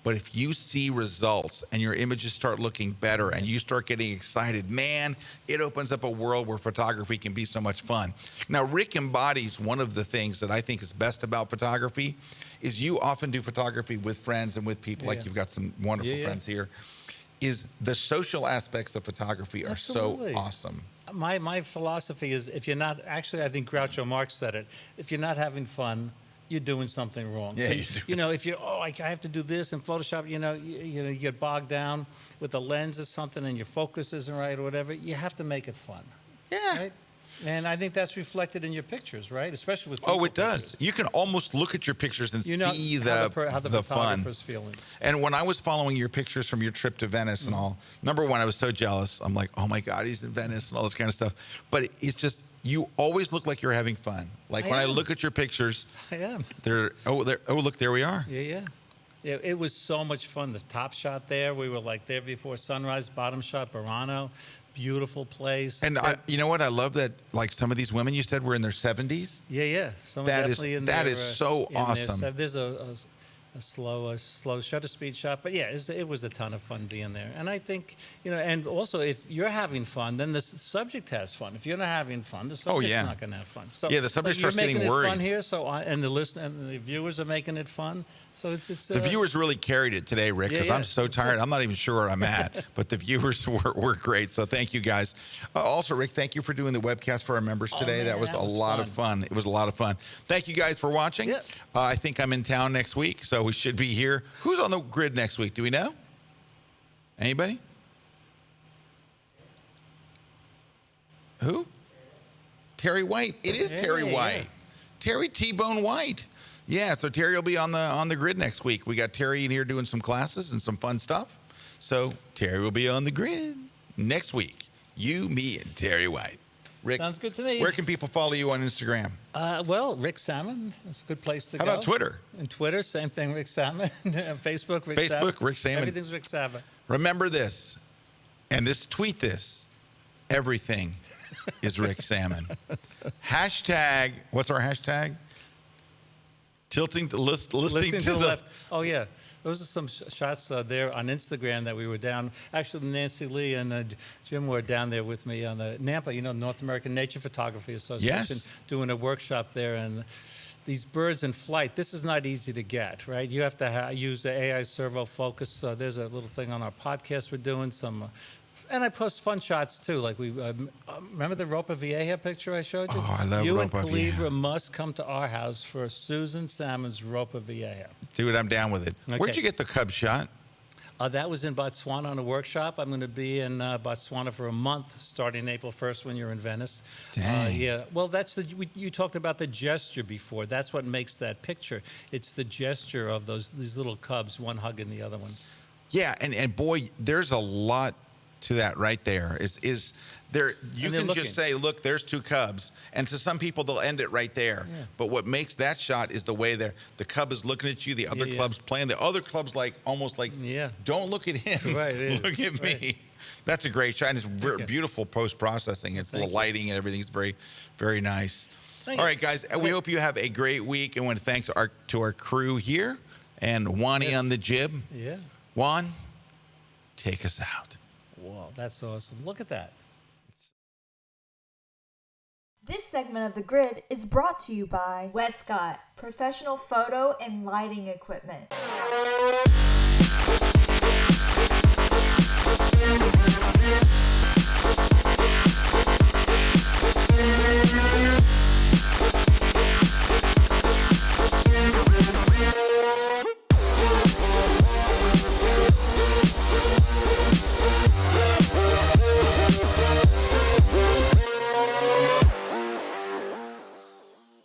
But if you see results and your images start looking better and you start getting excited, man, it opens up a world where photography can be so much fun. Now, Rick embodies one of the things that I think is best about photography is you often do photography with friends and with people, like you've got some wonderful friends here, is the social aspects of photography are Absolutely. so awesome. My philosophy is if you're not, actually I think Groucho Marx said it, if you're not having fun, you're doing something wrong. Yeah, So, you do. you know, if you're, I have to do this in Photoshop, you get bogged down with a lens or something and your focus isn't right or whatever, you have to make it fun. Yeah. Right? And I think that's reflected in your pictures, right? Especially with Oh, people it does. pictures. You can almost look at your pictures and You know see how the how the fun. photographer's feeling. And when I was following your pictures from your trip to Venice and all, number one, I was so jealous. I'm like, oh my God, he's in Venice and all this kind of stuff. But it's just, you always look like you're having fun. Like when I am. look at your pictures, I am. look, there we are. Yeah. It was so much fun. The top shot there, we were like there before sunrise. Bottom shot, Burano, beautiful place. And you know what? I love that, like some of these women you said were in their 70s. Yeah. Some That is- definitely in that their, is so in their awesome. There's a slow shutter speed shot, but yeah, it was a ton of fun being there. And I think, and also if you're having fun, then the subject has fun. If you're not having fun, the subject's yeah. not going to have fun. So Yeah, the subject you're starts getting making worried. it fun here, and the listener and the viewers are making it fun. So it's The viewers really carried it today, Rick, because yeah, I'm so tired. I'm not even sure where I'm at, but the viewers were great. So thank you, guys. Also, Rick, thank you for doing the webcast for our members today. man, that was that a was lot of fun. It was a lot of fun. Thank you guys for watching. Yeah. I think I'm in town next week, so we should be here. Who's on the grid next week? Do we know? Anybody? Who? Terry White. It is Terry Hey, White. yeah. Terry T-Bone White. Yeah, so Terry will be on the grid next week. We got Terry in here doing some classes and some fun stuff. So Terry will be on the grid next week. You, me, and Terry White. Rick, Sounds good to me. Where can people follow you on Instagram? Well, Rick Sammon. That's a good place to How go. about Twitter? And Twitter, same thing, Rick Sammon. Facebook, Rick Sammon. Facebook, Rick Sammon. Everything's Rick Sammon. Remember this, and tweet this. Everything is Rick Sammon. Hashtag, what's our hashtag? Listening to the left. Oh, yeah. Those are some shots there on Instagram that we were down. Actually, Nancy Lee and Jim were down there with me on the NAMPA, North American Nature Photography Association, Yes. doing a workshop there. And these birds in flight, this is not easy to get, right? You have to use the AI servo focus. There's a little thing on our podcast we're doing, and I post fun shots too. Like we remember the Ropa Vieja picture I showed you? Oh, I love you Ropa and Vieja. Calibra must come to our house for Susan Salmon's Ropa Vieja. Dude, I'm down with it. Where'd Okay. you get the Cub shot? That was in Botswana on a workshop. I'm going to be in Botswana for a month, starting April 1st when you're in Venice. Dang. Yeah. Well, you talked about the gesture before. That's what makes that picture. It's the gesture of these little cubs, one hugging the other one. Yeah, and boy, there's a lot to that right there. Is there? You And they're can looking. just say, "Look, there's two cubs," and to some people they'll end it right there. Yeah. But what makes that shot is the way the cub is looking at you, the other Yeah. club's playing, the other club's like almost like, Yeah. "Don't look at him, Right, it is. look at me." Right. That's a great shot. And it's you. beautiful post processing. It's the Thank you. lighting and everything's very, very nice. Thank All you. right, guys. We hope you have a great week, and want to thanks to our crew here and Wani Yes. on the jib. Yeah. Juan, take us out. Wow, that's awesome. Look at that. This segment of The Grid is brought to you by Westcott, professional photo and lighting equipment.